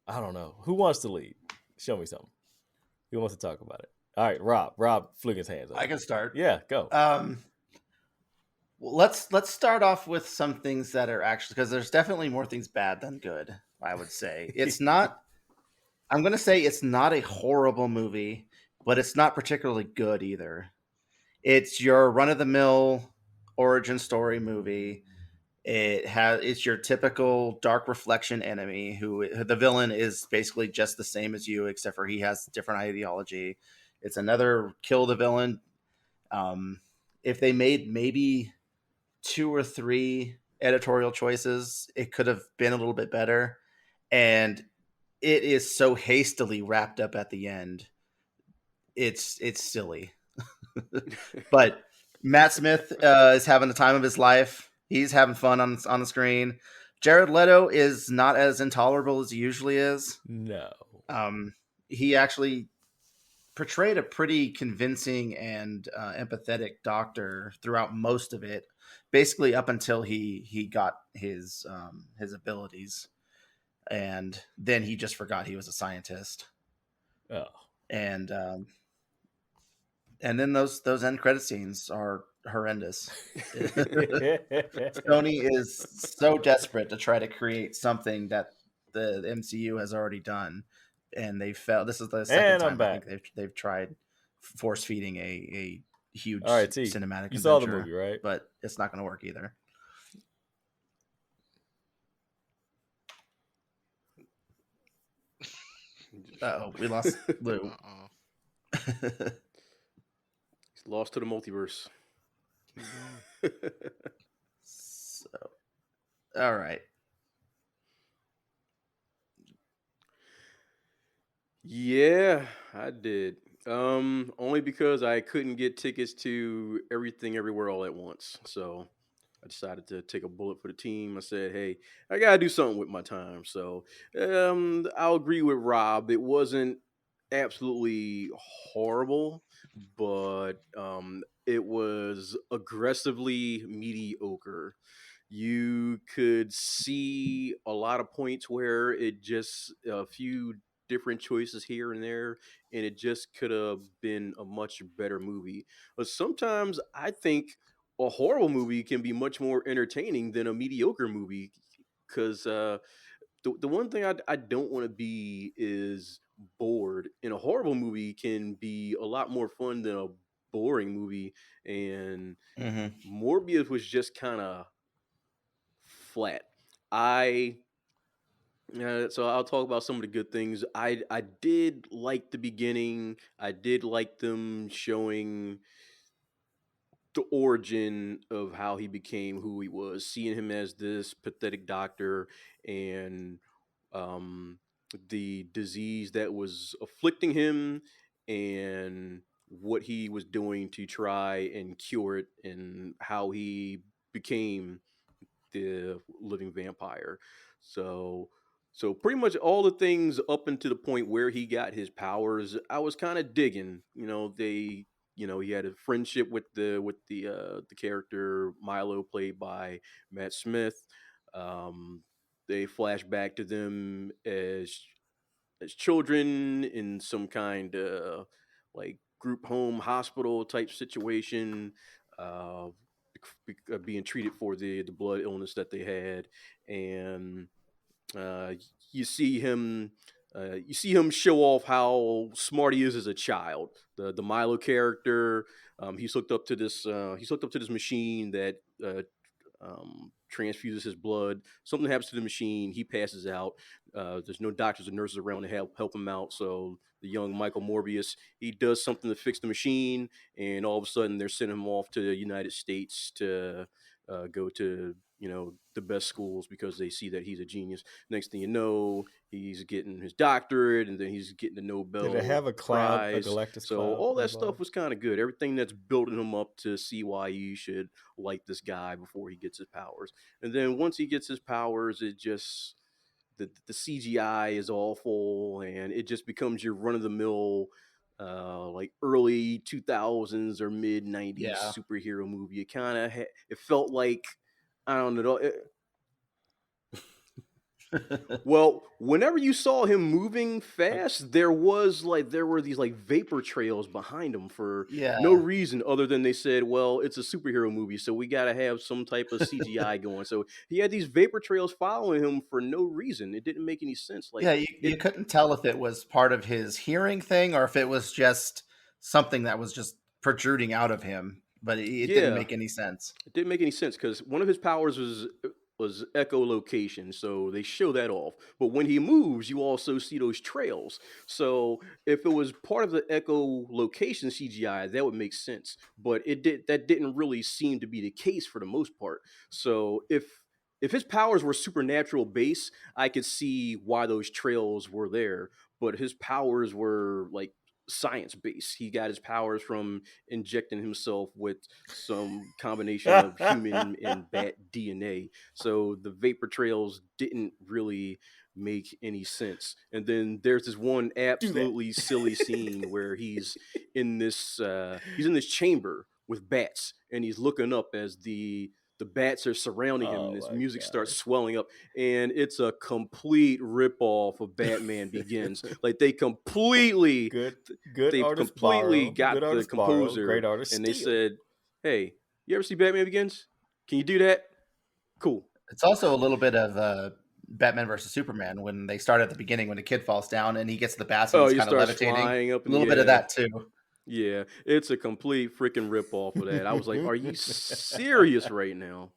don't know who wants to lead. Show me something. Who wants to talk about it? All right, Rob. Rob flew his hands up.
I can start.
Yeah, go.
Well, let's start off with some things that are actually, because there's definitely more things bad than good. I would say it's not. I'm gonna say it's not a horrible movie, but it's not particularly good either. It's your run of the mill origin story movie. It's your typical dark reflection enemy who the villain is basically just the same as you, except for he has different ideology. It's another kill the villain. If they made maybe 2 or 3 editorial choices, it could have been a little bit better. And it is so hastily wrapped up at the end. It's silly. But Matt Smith is having the time of his life. He's having fun on the screen. Jared Leto is not as intolerable as he usually is.
No.
He actually portrayed a pretty convincing and empathetic doctor throughout most of it, basically up until he got his abilities, and then he just forgot he was a scientist.
Oh.
And then those end credit scenes are horrendous. Sony is so desperate to try to create something that the MCU has already done, and they failed. This is the second
And I'm
time I
back.
think they've tried force feeding a huge
All right, T.
cinematic.
You saw the
adventure,
movie, right?
But it's not going to work either. Oh, we lost Lou.
Uh-oh.
He's lost to the multiverse.
So, all right.
Yeah, I did. Only because I couldn't get tickets to Everything Everywhere All at Once. So I decided to take a bullet for the team. I said, hey, I gotta do something with my time. So I'll agree with Rob. It wasn't absolutely horrible, but it was aggressively mediocre. You could see a lot of points where it just a few different choices here and there, and it just could have been a much better movie. But sometimes I think a horrible movie can be much more entertaining than a mediocre movie, because the one thing I don't want to be is bored. And a horrible movie can be a lot more fun than a boring movie. And Morbius was just kind of flat. I So I'll talk about some of the good things. I did like the beginning. I did like them showing the origin of how he became who he was, seeing him as this pathetic doctor and um, the disease that was afflicting him and what he was doing to try and cure it and how he became the living vampire. So so pretty much all the things up until the point where he got his powers, I was kind of digging. He had a friendship with the character Milo played by Matt Smith. They flash back to them as children in some kind of like group home hospital type situation, uh, being treated for the blood illness that they had, and uh, you see him. You see him show off how smart he is as a child. The Milo character, he's hooked up to this. He's hooked up to this machine that transfuses his blood. Something happens to the machine. He passes out. There's no doctors or nurses around to help him out. So the young Michael Morbius, he does something to fix the machine, and all of a sudden they're sending him off to the United States to go to the best schools because they see that he's a genius. Next thing you know, he's getting his doctorate, and then he's getting the Nobel
Did it have a cloud, a
Prize.
Galactus
So
cloud
all that
involved?
stuff was kind of good. Everything that's building him up to see why you should like this guy before he gets his powers. And then once he gets his powers, it just the CGI is awful, and it just becomes your run of the mill, like early 2000s or mid 90s
Yeah.
superhero movie. It kind of it felt like, I don't know. Well, whenever you saw him moving fast, there were these like vapor trails behind him for no
Yeah.
reason other than they said, well, it's a superhero movie, so we got to have some type of CGI going. So he had these vapor trails following him for no reason. It didn't make any sense. Like
Yeah,
it,
you couldn't tell if it was part of his hearing thing or if it was just something that was just protruding out of him, but it didn't
yeah,
make any sense.
it didn't make any sense because one of his powers was echolocation, so they show that off. But when he moves, you also see those trails. So if it was part of the echolocation CGI, that would make sense. But that didn't really seem to be the case for the most part. So if his powers were supernatural base, I could see why those trails were there. But his powers were like science based. He got his powers from injecting himself with some combination of human and bat DNA. So the vapor trails didn't really make any sense. And then there's this one absolutely silly scene where he's in this chamber with bats, and he's looking up as the bats are surrounding him, and
Oh
his
my
music starts
god.
swelling up, and it's a complete ripoff of Batman Begins. Like
Good
they've
artist
completely
borrow, good
got the
artist borrow,
composer,
great artist
and they
steal.
said, "Hey, you ever see Batman Begins? Can you do that? Cool."
It's also a little bit of Batman versus Superman when they start at the beginning when the kid falls down and he gets the bats and
Oh,
he's
he
kind of
starts
levitating.
flying up
A
in the
little bit of
air.
that too.
Yeah, it's a complete freaking ripoff of that. I was like, "Are you serious right now?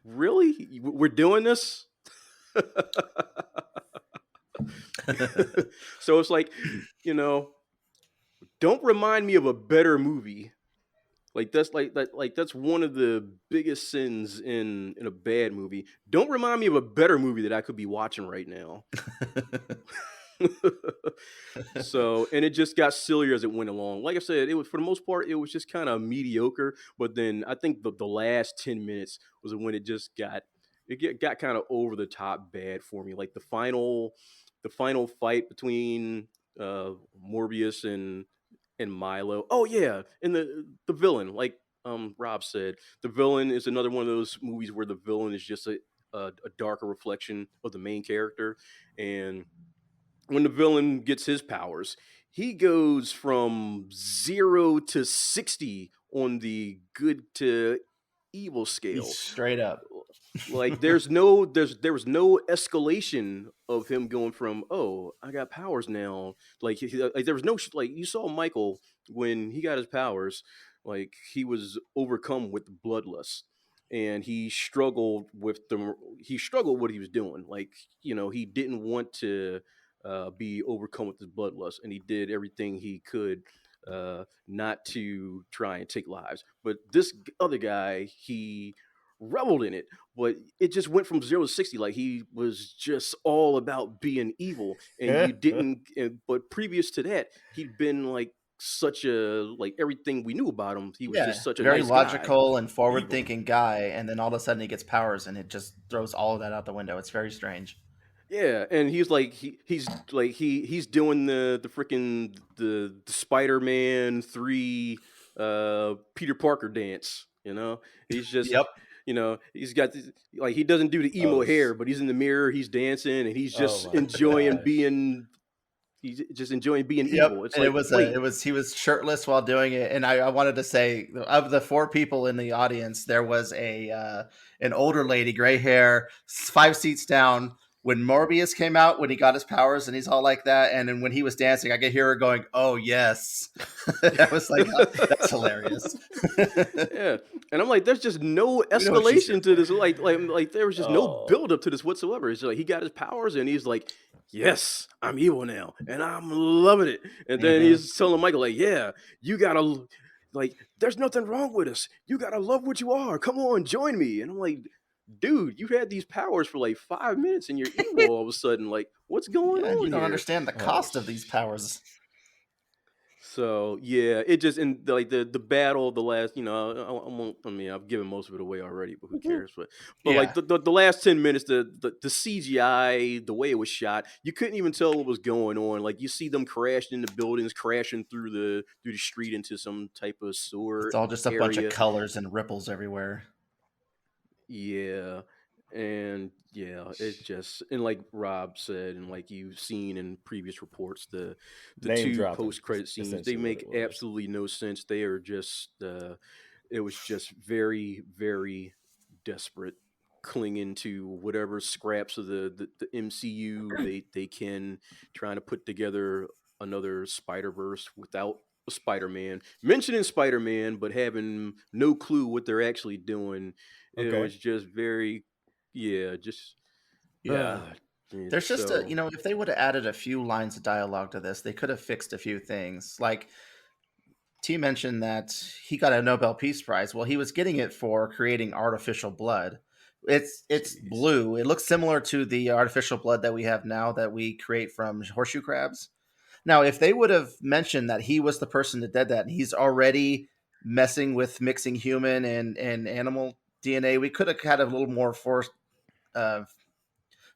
Really? We're doing this?" So it's like, you know, don't remind me of a better movie. Like that's one of the biggest sins in a bad movie. Don't remind me of a better movie that I could be watching right now. So, and it just got sillier as it went along. Like I said, it was, for the most part, it was just kind of mediocre. But then I think the last 10 minutes was when it got kind of over the top bad for me. Like the final fight between uh, Morbius and Milo. Oh yeah, and the villain, like Rob said, the villain is another one of those movies where the villain is just a darker reflection of the main character. And when the villain gets his powers, he goes from 0 to 60 on the good to evil scale.
Straight up.
Like there was no escalation of him going from, oh, I got powers now. Like, like there was no like, you saw Michael when he got his powers, like he was overcome with bloodlust. and he struggled with what he was doing. Like, he didn't want to be overcome with his bloodlust, and he did everything he could not to try and take lives. But this other guy, he reveled in it, but it just went from 0 to 60. Like, he was just all about being evil, and you didn't. But previous to that, he'd been like such a, like, everything we knew about him. He was
Yeah,
just such a
very
nice guy.
logical and
Evil.
forward-thinking guy, and then all of a sudden he gets powers, and it just throws all of that out the window. It's very strange.
Yeah, and he's like he's doing the freaking the Spider-Man 3 Peter Parker dance. He's just
Yep.
he's got this, like, he doesn't do the emo hair, but he's in the mirror, he's dancing, and he's just enjoying being. He's just enjoying being evil. It's
and
like,
he was shirtless while doing it. And I wanted to say, of the 4 people in the audience, there was an older lady, gray hair, 5 seats down, when Morbius came out, when he got his powers, and he's all like that. And then when he was dancing, I could hear her going, "Oh yes." I was like, oh, that's hilarious.
Yeah, and I'm like, there's just no escalation to this. Like there was just no build up to this whatsoever. It's like he got his powers, and he's like, "Yes, I'm evil now, and I'm loving it." And then he's telling Michael, like, "Yeah, you gotta, like, there's nothing wrong with us. You gotta love what you are. Come on, join me." And I'm like, dude, you had these powers for like 5 minutes, and you're evil all of a sudden. Like, what's going on?
You don't
here?
understand the cost of these powers.
So yeah, it just, in like the battle of the last, I've given most of it away already, but who cares? But like the last 10 minutes, the CGI, the way it was shot, you couldn't even tell what was going on. Like, you see them crashing into buildings, crashing through the street into some type of sewer.
It's all just a bunch of colors and ripples everywhere.
Yeah. And yeah, it just, and like Rob said, and like you've seen in previous reports, the
Name
2
dropping,
post-credit scenes, they
essentially
make
what it was.
absolutely no sense. They are just it was just very, very desperate, clinging to whatever scraps of the MCU they can, trying to put together another Spider-Verse without a Spider-Man, mentioning Spider-Man but having no clue what they're actually doing. It
Okay.
was just very, yeah, just
There's just if they would have added a few lines of dialogue to this, they could have fixed a few things. Like, T mentioned that he got a Nobel Peace Prize. Well, he was getting it for creating artificial blood. It's blue. It looks similar to the artificial blood that we have now that we create from horseshoe crabs. Now, if they would have mentioned that he was the person that did that, and he's already messing with mixing human and animal DNA, we could have had a little more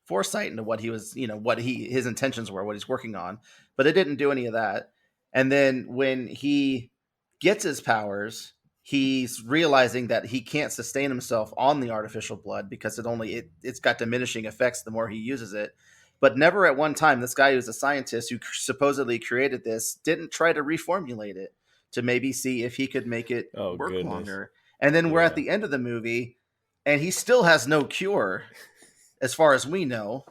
foresight into what he was, his intentions were, what he's working on. But it didn't do any of that. And then when he gets his powers, he's realizing that he can't sustain himself on the artificial blood because it's got diminishing effects the more he uses it. But never at one time, this guy who's a scientist who supposedly created this didn't try to reformulate it to maybe see if he could make it work longer. And then we're at the end of the movie, and he still has no cure, as far as we know.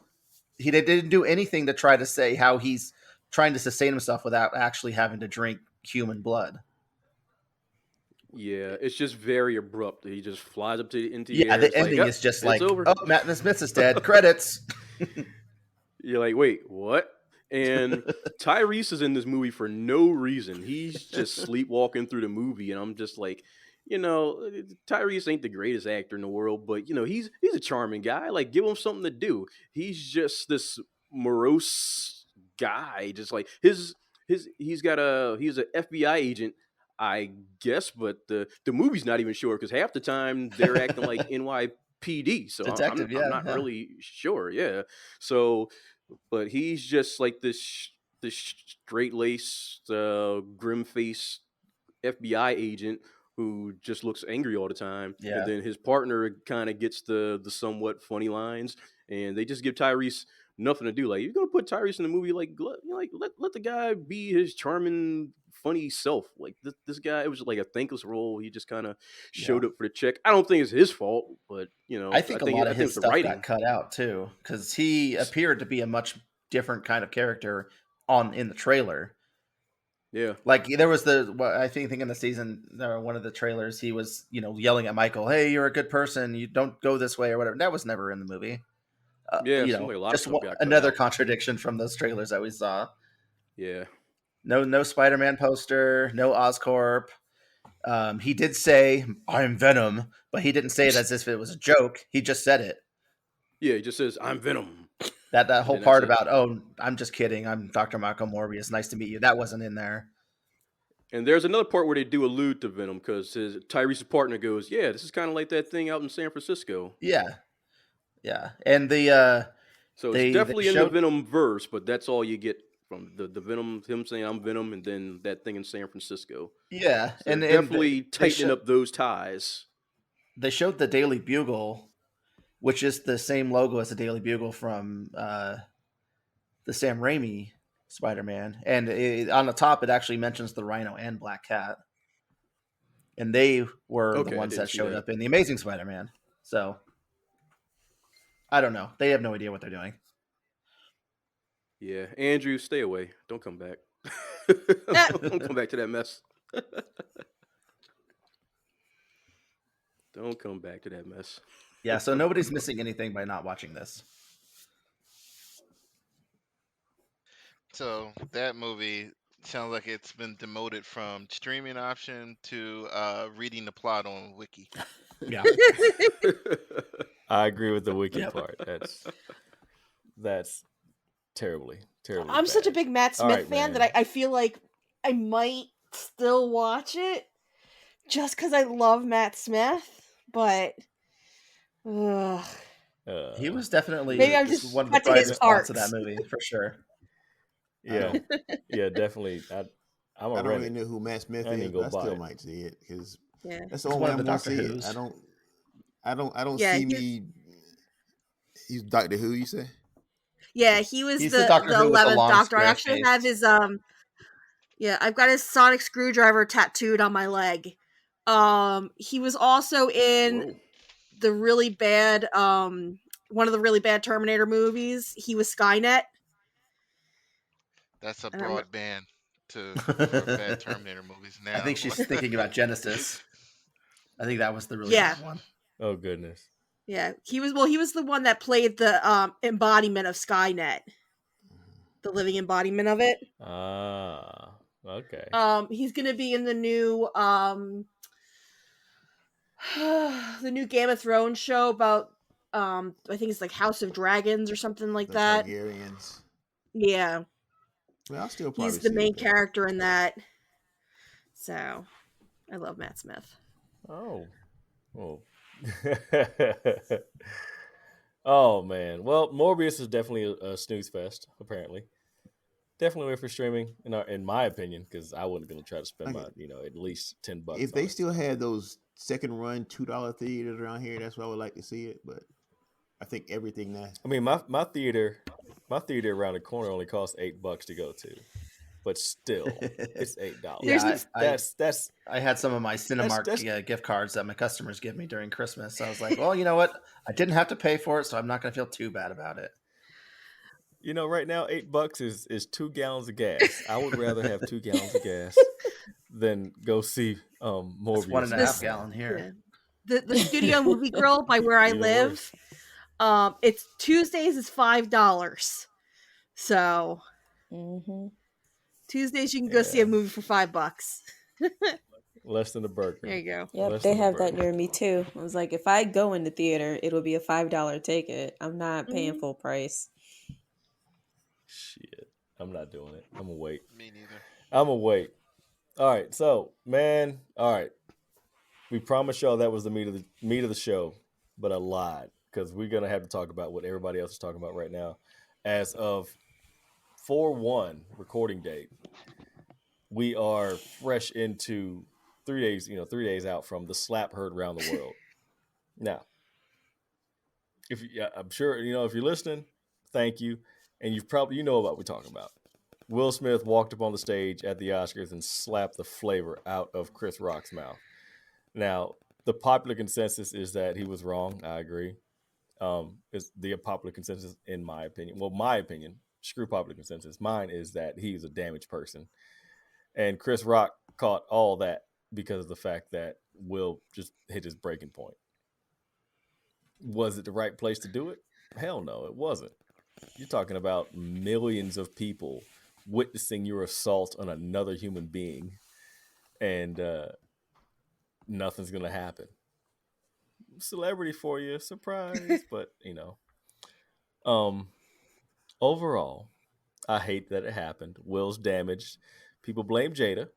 They didn't do anything to try to say how he's trying to sustain himself without actually having to drink human blood.
Yeah, it's just very abrupt. He just flies up into the air.
The ending is just like,
over.
"Oh, Matt Smith is dead. Credits."
You're like, wait, what? And Tyrese is in this movie for no reason. He's just sleepwalking through the movie, and I'm just like, Tyrese ain't the greatest actor in the world, but he's a charming guy. Like, give him something to do. He's just this morose guy. Just like he's an FBI agent, I guess, but the movie's not even sure because half the time they're acting like NYPD. So
Detective,
I'm not really sure. Yeah. So, but he's just like this straight-laced, grim-faced FBI agent who just looks angry all the time.
Yeah.
And then his partner kind of gets the somewhat funny lines, and they just give Tyrese nothing to do. Like, you're gonna put Tyrese in the movie, like let the guy be his charming, funny self. Like, this guy, it was like a thankless role. He just kind of showed up for the check. I don't think it's his fault, but
I think a lot of his stuff got cut out too, because he appeared to be a much different kind of character in the trailer.
Yeah.
Like there was I think in the season, one of the trailers, he was yelling at Michael, "Hey, you're a good person. You don't go this way or whatever." That was never in the movie.
Yeah, it seemed like a lot of
just
stuff got cut
another
out.
contradiction from those trailers that we saw.
Yeah.
No Spider-Man poster, no Oscorp. He did say, "I'm Venom," but he didn't say it as if it was a joke. He just said it.
Yeah, he just says, "I'm Venom."
That whole
then
part
that's it.
about, "Oh, I'm just kidding. I'm Dr. Michael Morbius. Nice to meet you." That wasn't in there.
And there's another part where they do allude to Venom because Tyrese's partner goes, "Yeah, this is kind of like that thing out in San Francisco."
Yeah. And the
So it's
they
definitely in the
showed
Venom verse, but that's all you get from the Venom, him saying I'm Venom, and then that thing in San Francisco.
yeah,
So
and
definitely
they
tightening up those ties.
they showed the Daily Bugle, which is the same logo as the Daily Bugle from the Sam Raimi Spider-Man, and on the top it actually mentions the Rhino and Black Cat, and they were
Okay,
the
I
ones
didn't
that
see
showed
that.
up in the Amazing Spider-Man. So I don't know. They have no idea what they're doing.
Yeah, Andrew, stay away. Don't come back. Don't come back to that mess. Don't come back to that mess.
Yeah, so nobody's missing anything by not watching this.
So that movie sounds like it's been demoted from streaming option to reading the plot on Wiki.
Yeah.
I agree with the wiki
Yep.
part. That's terribly
I'm such a
bad.
big Matt
All
Smith
right,
fan
man.
that I feel like I might still watch it just because I love Matt Smith, but ugh.
He was definitely
Maybe I'm just
one of the
got to his
brighter spots of that
parts.
movie, for sure.
Yeah, yeah, definitely. I'm
I
a
don't
rent
really
it.
know who Matt Smith
I ain't
is,
even
but
go
I
buy
still
it.
might see it because
Yeah.
that's the
It's
only
one
way
of
I'm
the
gonna
Doctor
see
Who's.
it. I don't
Yeah,
see me. He's Doctor Who, you say?
Yeah, he was
He's
the
the Doctor Who with the
11th
long
Doctor. I
square
actually have
face.
his yeah, I've got his sonic screwdriver tattooed on my leg. He was also in
Whoa.
the really bad one of the really bad Terminator movies. He was Skynet.
That's a
And I'm,
broad band for bad Terminator movies
I
now.
think she's thinking about Genesis. I think that was the really
yeah.
bad one.
Oh goodness.
Yeah. He was the one that played the embodiment of Skynet. The living embodiment of it.
Ah, okay.
He's gonna be in the new the new Game of Thrones show about I think it's like House of Dragons or something like
The
that.
Targaryens.
Yeah.
Well, I'll still
He's
probably
the
see
main
it though.
character in that. So I love Matt Smith.
Oh. Oh man. Well, Morbius is definitely a snooze fest. Apparently, definitely wait for streaming. In my opinion, because I wasn't going to try to spend
Okay.
my at least $10.
If
on
they
it.
still had those second run $2 theaters around here, that's where I would like to see it. But I think everything now.
I mean, my theater around the corner only costs $8 to go to, but still, it's $8.
Yeah,
That's
I had some of my Cinemark gift cards that my customers give me during Christmas. So I was like, well, you know what? I didn't have to pay for it, so I'm not going to feel too bad about it.
Right now $8 is 2 gallons of gas. I would rather have 2 gallons of gas than go see Morbius.
It's 1.5 gallon here.
Yeah. The Studio Movie Grill by where I
Even
live.
worse.
It's Tuesdays is $5. So Tuesdays you can go see a movie for $5.
Less than a burger.
There you go.
Yep,
Less
they
than a
have that
burger.
near me too. I was like, if I go in the theater, it'll be a $5 ticket. I'm not paying full price.
Shit, I'm not doing it. I'm gonna wait.
Me neither.
I'm gonna wait. All right, so man, all right. We promised y'all that was the meat of the show, but I lied because we're gonna have to talk about what everybody else is talking about right now. As of 4/1 recording date, we are fresh into 3 days. 3 days out from the slap heard around the world. Now, I'm sure if you're listening, thank you, and you probably know what we're talking about. Will Smith walked up on the stage at the Oscars and slapped the flavor out of Chris Rock's mouth. Now, the popular consensus is that he was wrong. I agree. Is the popular consensus, in my opinion. Well, my opinion, screw popular consensus. Mine is that he's a damaged person. And Chris Rock caught all that because of the fact that Will just hit his breaking point. Was it the right place to do it? Hell no, it wasn't. You're talking about millions of people witnessing your assault on another human being, and nothing's gonna happen. Celebrity for you, surprise, but um, overall, I hate that it happened. Will's damaged. People blame Jada.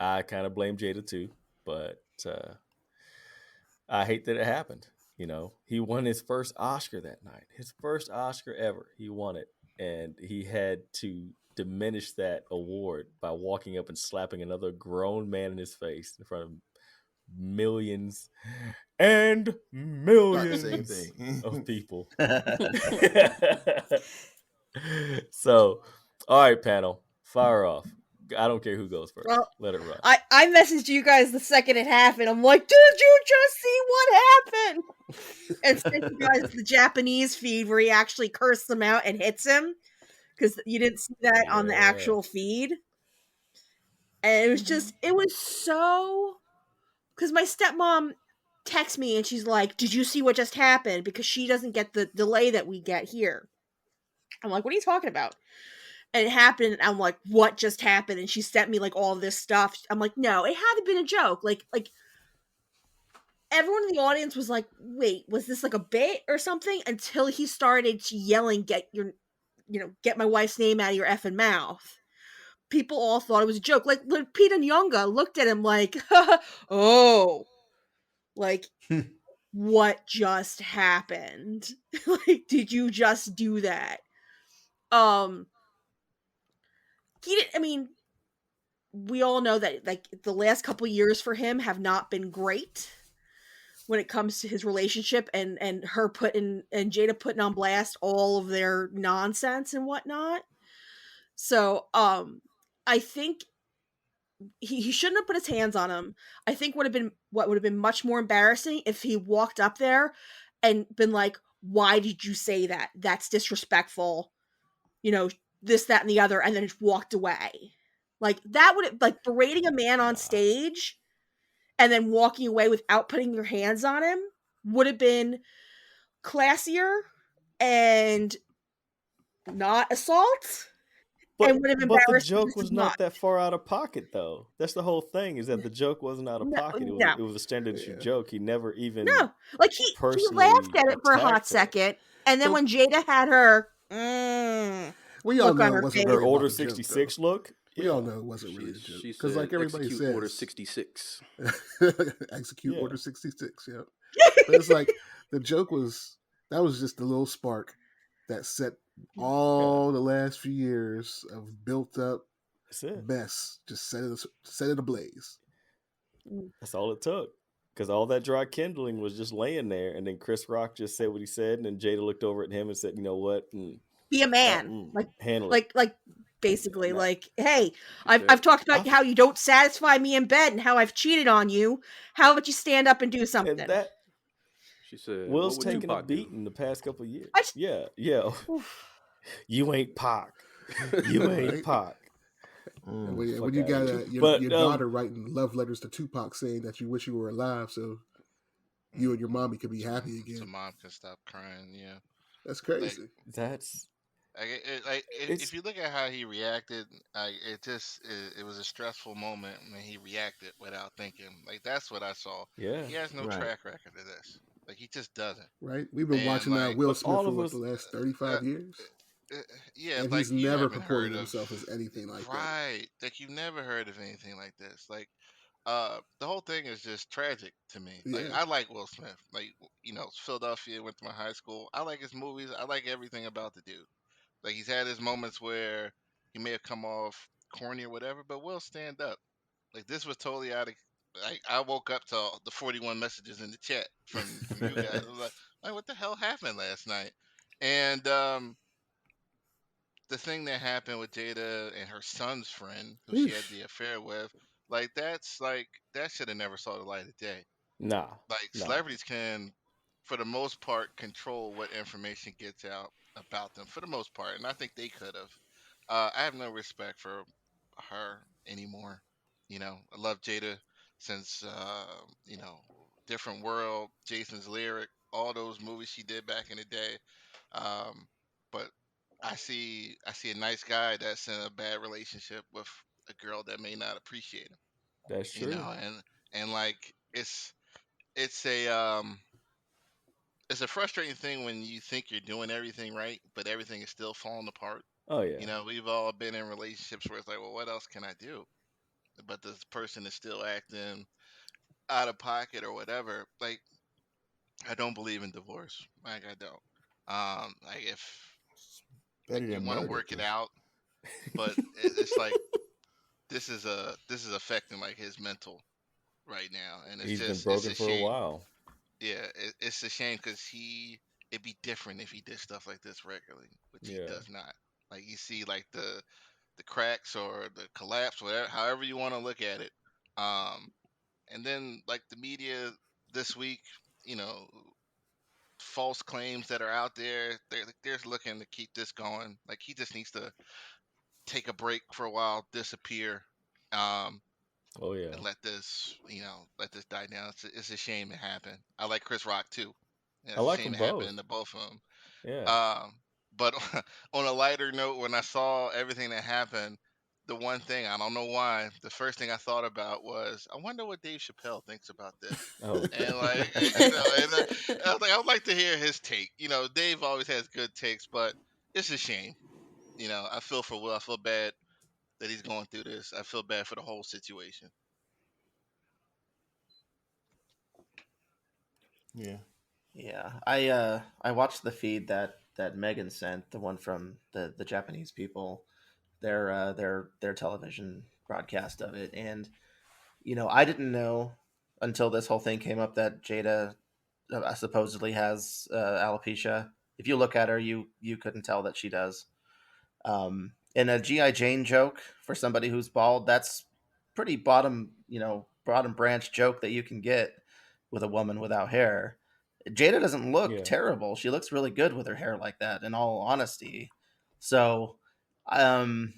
I kind of blame Jada too, but I hate that it happened. He won his first Oscar that night, his first Oscar ever. He won it, and he had to diminish that award by walking up and slapping another grown man in his face in front of millions and
Not the same
millions
thing.
of people. So, all right, panel, fire off. I don't care who goes first.
Well,
let it run.
I messaged you guys the second it happened. I'm like, did you just see what happened? And sent you guys the Japanese feed where he actually cursed them out and hits him, because you didn't see that on the actual feed. And it was so, because my stepmom texts me and she's like, did you see what just happened? Because she doesn't get the delay that we get here. I'm like, what are you talking about? And it happened, and I'm like, what just happened? And she sent me like all this stuff. I'm like, no, it had to been a joke. Like everyone in the audience was like, wait, was this like a bit or something? Until he started yelling, get my wife's name out of your effing mouth. People all thought it was a joke. Like Lupita Nyong'o looked at him like, oh, like what just happened? Like, did you just do that? He didn't. I mean, we all know that like the last couple years for him have not been great when it comes to his relationship and her putting and Jada putting on blast all of their nonsense and whatnot. So I think he shouldn't have put his hands on him. I think what would have been much more embarrassing if he walked up there and been like, why did you say that? That's disrespectful. This, that, and the other, and then just walked away. Like that would like berating a man on stage and then walking away without putting your hands on him would have been classier and not assault. And would have
But the
embarrassed
joke
just
was
as
not
much.
that far out of pocket, though. That's the whole thing, is that the joke wasn't out of pocket.
No.
It was a standard issue joke. He never even
Like he laughed at it for a hot
attacked her.
second, and then when Jada had her
We all
look
know
on
it
her
wasn't
face,
really
Her
about
Order
the joke,
66
though.
look.
We all know it wasn't really a joke because, like everybody
execute
says,
Order 66.
execute
Yeah.
Order 66. Yeah, but it's like the joke was just a little spark that set all the last few years of built up
That's it.
mess. Just set it ablaze.
That's all it took. Because all that dry kindling was just laying there, and then Chris Rock just said what he said, and then Jada looked over at him and said, "You know what?
be a man,
handle it."
like basically,
No.
like, hey, I've talked about how you don't satisfy me in bed and how I've cheated on you. How about you stand up and do something?
And that
She said,
Will's
what would
taken a
Tupac do?
beating the past couple of years.
I just-
Yeah. You ain't Pac. You ain't
Right?
Pac.
And when
Fuck
you
outta
got
here.
your daughter writing love letters to Tupac saying that you wish you were alive so you and your mommy could be happy again.
So mom can stop crying. Yeah,
That's crazy.
That's
if you look at how he reacted, it was a stressful moment when he reacted without thinking. Like that's what I saw.
yeah.
He has no
Right.
track record of this. Like he just doesn't.
Right? We've been
And,
watching
like,
Will
but
Smith
all
for
of
what,
us-
the last 35 years?
Yeah,
And
like
he's
you
never
haven't
purported
heard
himself
of
as anything like that.
right. Like you've never heard of anything like this. Like the whole thing is just tragic to me. Like
Yeah.
I like Will Smith. Like Philadelphia, went to my high school. I like his movies. I like everything about the dude. Like he's had his moments where he may have come off corny or whatever, but will stand up. Like this was totally out of. Like I woke up to the 41 messages in the chat from you guys. I was like, what the hell happened last night? And the thing that happened with Jada and her son's friend, who she had the affair with, that should have never saw the light of day.
Nah.
Like
Nah.
celebrities can, for the most part, control what information gets out about them for the most part, and I think they could have. I have no respect for her anymore. I love Jada since Different World, Jason's Lyric, all those movies she did back in the day. Um, but I see a nice guy that's in a bad relationship with a girl that may not appreciate him.
That's
You
true.
know, and like it's a frustrating thing when you think you're doing everything right, but everything is still falling apart.
Oh yeah.
We've all been in relationships where it's like, well, what else can I do? But this person is still acting out of pocket or whatever. Like, I don't believe in divorce. Like, I don't. Like, if like
Better
you
than
want to
murder,
work it
'cause
out, but it's like this is affecting like his mental right now, and
He's been
it's
broken
a
for a
shame.
while.
Yeah, it's a shame because it'd be different if he did stuff like this regularly, which he
Yeah.
does not. Like you see, like the cracks or the collapse, whatever, however you want to look at it. Um, and then like the media this week, you know, false claims that are out there, they're looking to keep this going. Like he just needs to take a break for a while, disappear. Um,
Oh yeah.
and let this die down. It's a shame it happened. I like Chris Rock too. Yeah,
I
it's a
like
shame
them
it happened
both.
to both of them.
Yeah.
Um, but on a lighter note, when I saw everything that happened, the one thing I don't know why, the first thing I thought about was, I wonder what Dave Chappelle thinks about this.
Oh.
And like, I was like, I would like to hear his take. Dave always has good takes, but it's a shame. I feel for Will. I feel bad that he's going through this. I feel bad for the whole situation.
yeah.
Yeah, I watched the feed that Megan sent, the one from the Japanese people, their television broadcast of it, and I didn't know until this whole thing came up that Jada supposedly has alopecia. If you look at her, you couldn't tell that she does. And a GI Jane joke for somebody who's bald, that's pretty bottom branch joke that you can get with a woman without hair. Jada doesn't look
Yeah.
terrible. She looks really good with her hair like that, in all honesty. So, um,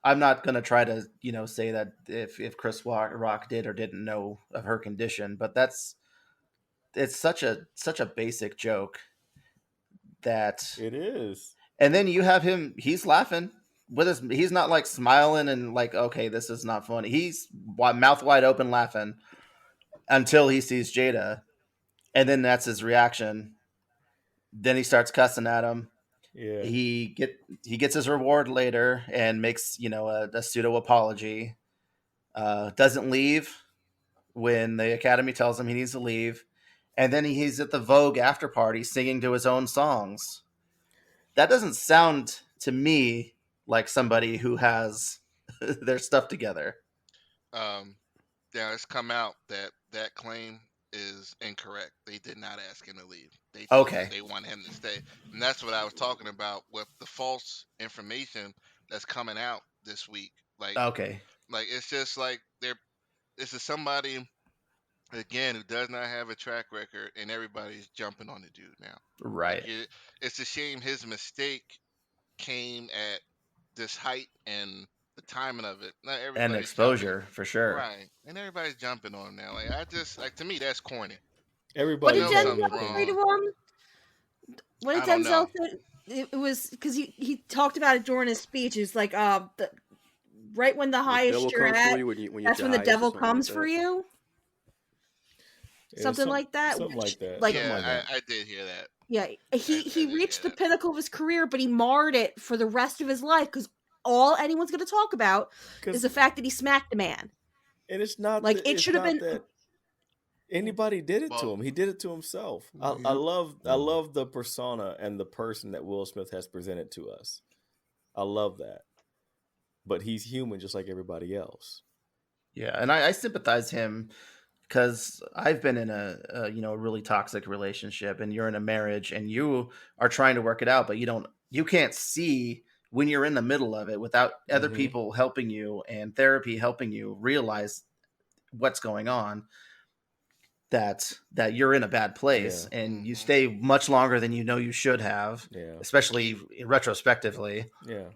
I'm not gonna try to say that if Chris Rock did or didn't know of her condition, but it's such a basic joke that.
It is.
And then you have him, he's laughing with he's not like smiling and like, okay, this is not funny. He's mouth wide open laughing until he sees Jada. And then that's his reaction. Then he starts cussing at him.
Yeah.
He gets his reward later and makes, a pseudo apology. Doesn't leave when the Academy tells him he needs to leave. And then he's at the Vogue after party singing to his own songs. That doesn't sound to me like somebody who has their stuff together.
Um, Now it's come out that that claim is incorrect. They did not ask him to leave. They told him
Okay.
they want him to stay, and that's what I was talking about with the false information that's coming out this week.
Okay.
Like it's just like this is somebody again who does not have a track record, and everybody's jumping on the dude now.
Right.
It's a shame his mistake came at this height and the timing of it. Not
And
everybody's jumping.
exposure for sure.
Right. And everybody's jumping on him now. Like I just like to me that's corny.
What
You
did
Everybody's
know
got their
something's
Denzel say to
wrong.
opinion.
him? What did
I don't
Denzel
know.
say? It was because he talked about it during his speech. It's like right when the
The
highest
devil
you're
comes for
at,
you when you're at
that's
your
when the
highest, or
devil
something like
comes for
that.
you.
Yeah,
Something like that.
something like that.
Like
Something like
Yeah,
that.
I did hear that.
yeah,
I
he
did hear
reached the
that.
pinnacle of his career, but he marred it for the rest of his life because all anyone's going to talk about is the fact that he smacked a man.
And it's not
Like it
it's
should have
not
been.
that anybody did it to
Well,
him. He did it to himself. I
Mhm.
love the persona and the person that Will Smith has presented to us. I love that. But he's human just like everybody else.
Yeah, and I sympathize him because I've been in a really toxic relationship, and you're in a marriage, and you are trying to work it out, but you can't see when you're in the middle of it without other
Mm-hmm.
people helping you and therapy helping you realize what's going on. That you're in a bad place,
Yeah.
and you
hmm
stay much longer than you should have,
Yeah.
especially retrospectively.
Yeah.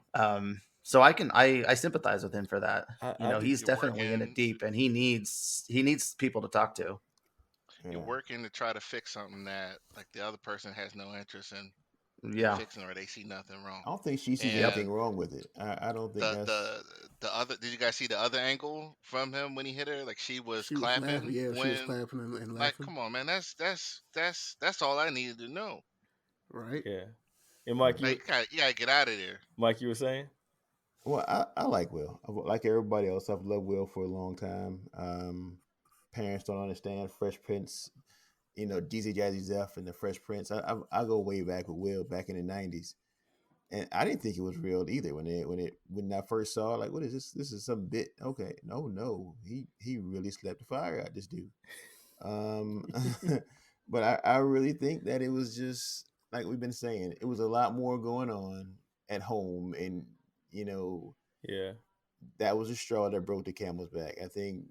So I sympathize with him for that.
I do.
He's
You're
definitely in it
working.
deep, and he needs people to talk to.
You're
Yeah.
working to try to fix something that like the other person has no interest in
Yeah.
fixing, or they see nothing wrong.
I don't think she sees
Yep.
anything wrong with it. I don't think
The
that's.
the the other, did you guys see the other angle from him when he hit her? Like she was
She was laughing.
clapping
Yeah, she was
when,
clapping and
like,
laughing.
come on, man, that's all I needed to know.
Right.
Yeah. And Mike,
Like, you gotta get out of there.
you were saying?
Well, I like Will. Like everybody else, I've loved Will for a long time. Parents don't understand Fresh Prince. DJ Jazzy Jeff and the Fresh Prince. I go way back with Will back in the '90s, and I didn't think it was real either when I first saw it, like, what is this? This is some bit. Okay, no, he really slapped the fire out this dude. Um, but I really think that it was just like we've been saying. It was a lot more going on at home, and you know
Yeah.
that was a straw that broke the camel's back. I think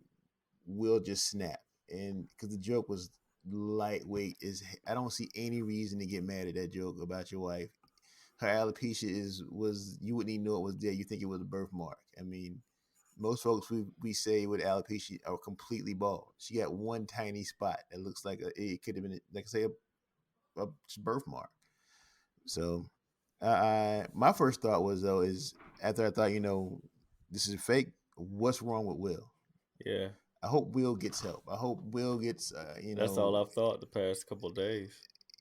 Will just snapped, and because the joke was lightweight, I don't see any reason to get mad at that joke about your wife. Her alopecia was you wouldn't even know it was there. You think it was a birthmark. I mean, most folks we say with alopecia are completely bald. She got one tiny spot that looks like it could have been, like, say, a birthmark. So, my first thought was, though, is after I thought, this is fake. What's wrong with Will?
Yeah.
I hope Will gets help. I hope Will gets,
That's all I've thought the past couple of days.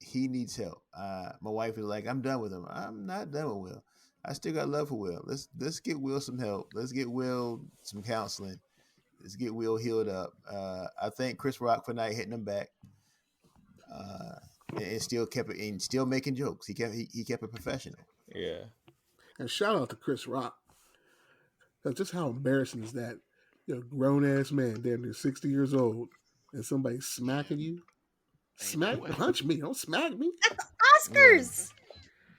he needs help. My wife is like, I'm done with him. I'm not done with Will. I still got love for Will. Let's get Will some help. Let's get Will some counseling. Let's get Will healed up. I thank Chris Rock for not hitting him back. And still kept it, and still making jokes. He kept it professional.
Yeah.
And shout out to Chris Rock. That's just how embarrassing is that? You're a grown ass man, damn near 60 years old, and somebody smacking you.
Ain't no way.
Punch me, don't smack me.
Oscars.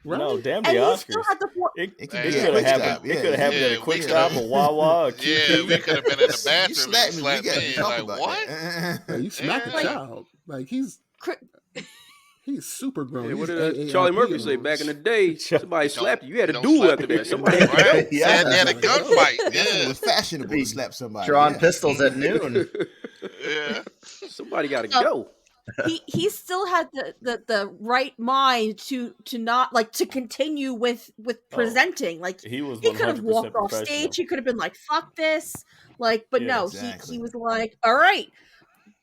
Right?
No, damn the
And he
Oscars.
still had the
It
It
could
could
be a
have
quick
happened.
stop.
It could have happened at a
Yeah,
quick
we
stop,
coulda-
a Wawa, a
Yeah,
QT.
we could have been in the
You
bathroom and
slapped me. We
slapped
got to
me.
talk
Like,
about
what?
that.
Like, you smack a
Yeah.
child. Like he's super grown.
Yeah, what
He's
did
AARP
Charlie Murphy say
on.
back in the day? Somebody
You
slapped you. You had
you
a
don't
duel
slap
after
me.
that. Somebody had to
Right?
go.
Yeah.
They had a gunfight.
That's when it
Yeah.
was fashionable
Be
to slap somebody.
Drawing
Yeah.
pistols at noon.
Yeah.
Somebody got to
Um,
go.
he still had the right mind to not like to continue with presenting. Like
He was
he could have
100%
walked off
professional.
stage. He could have been like, "Fuck this!" Like, but
Yeah,
no,
exactly.
he was like, "All right,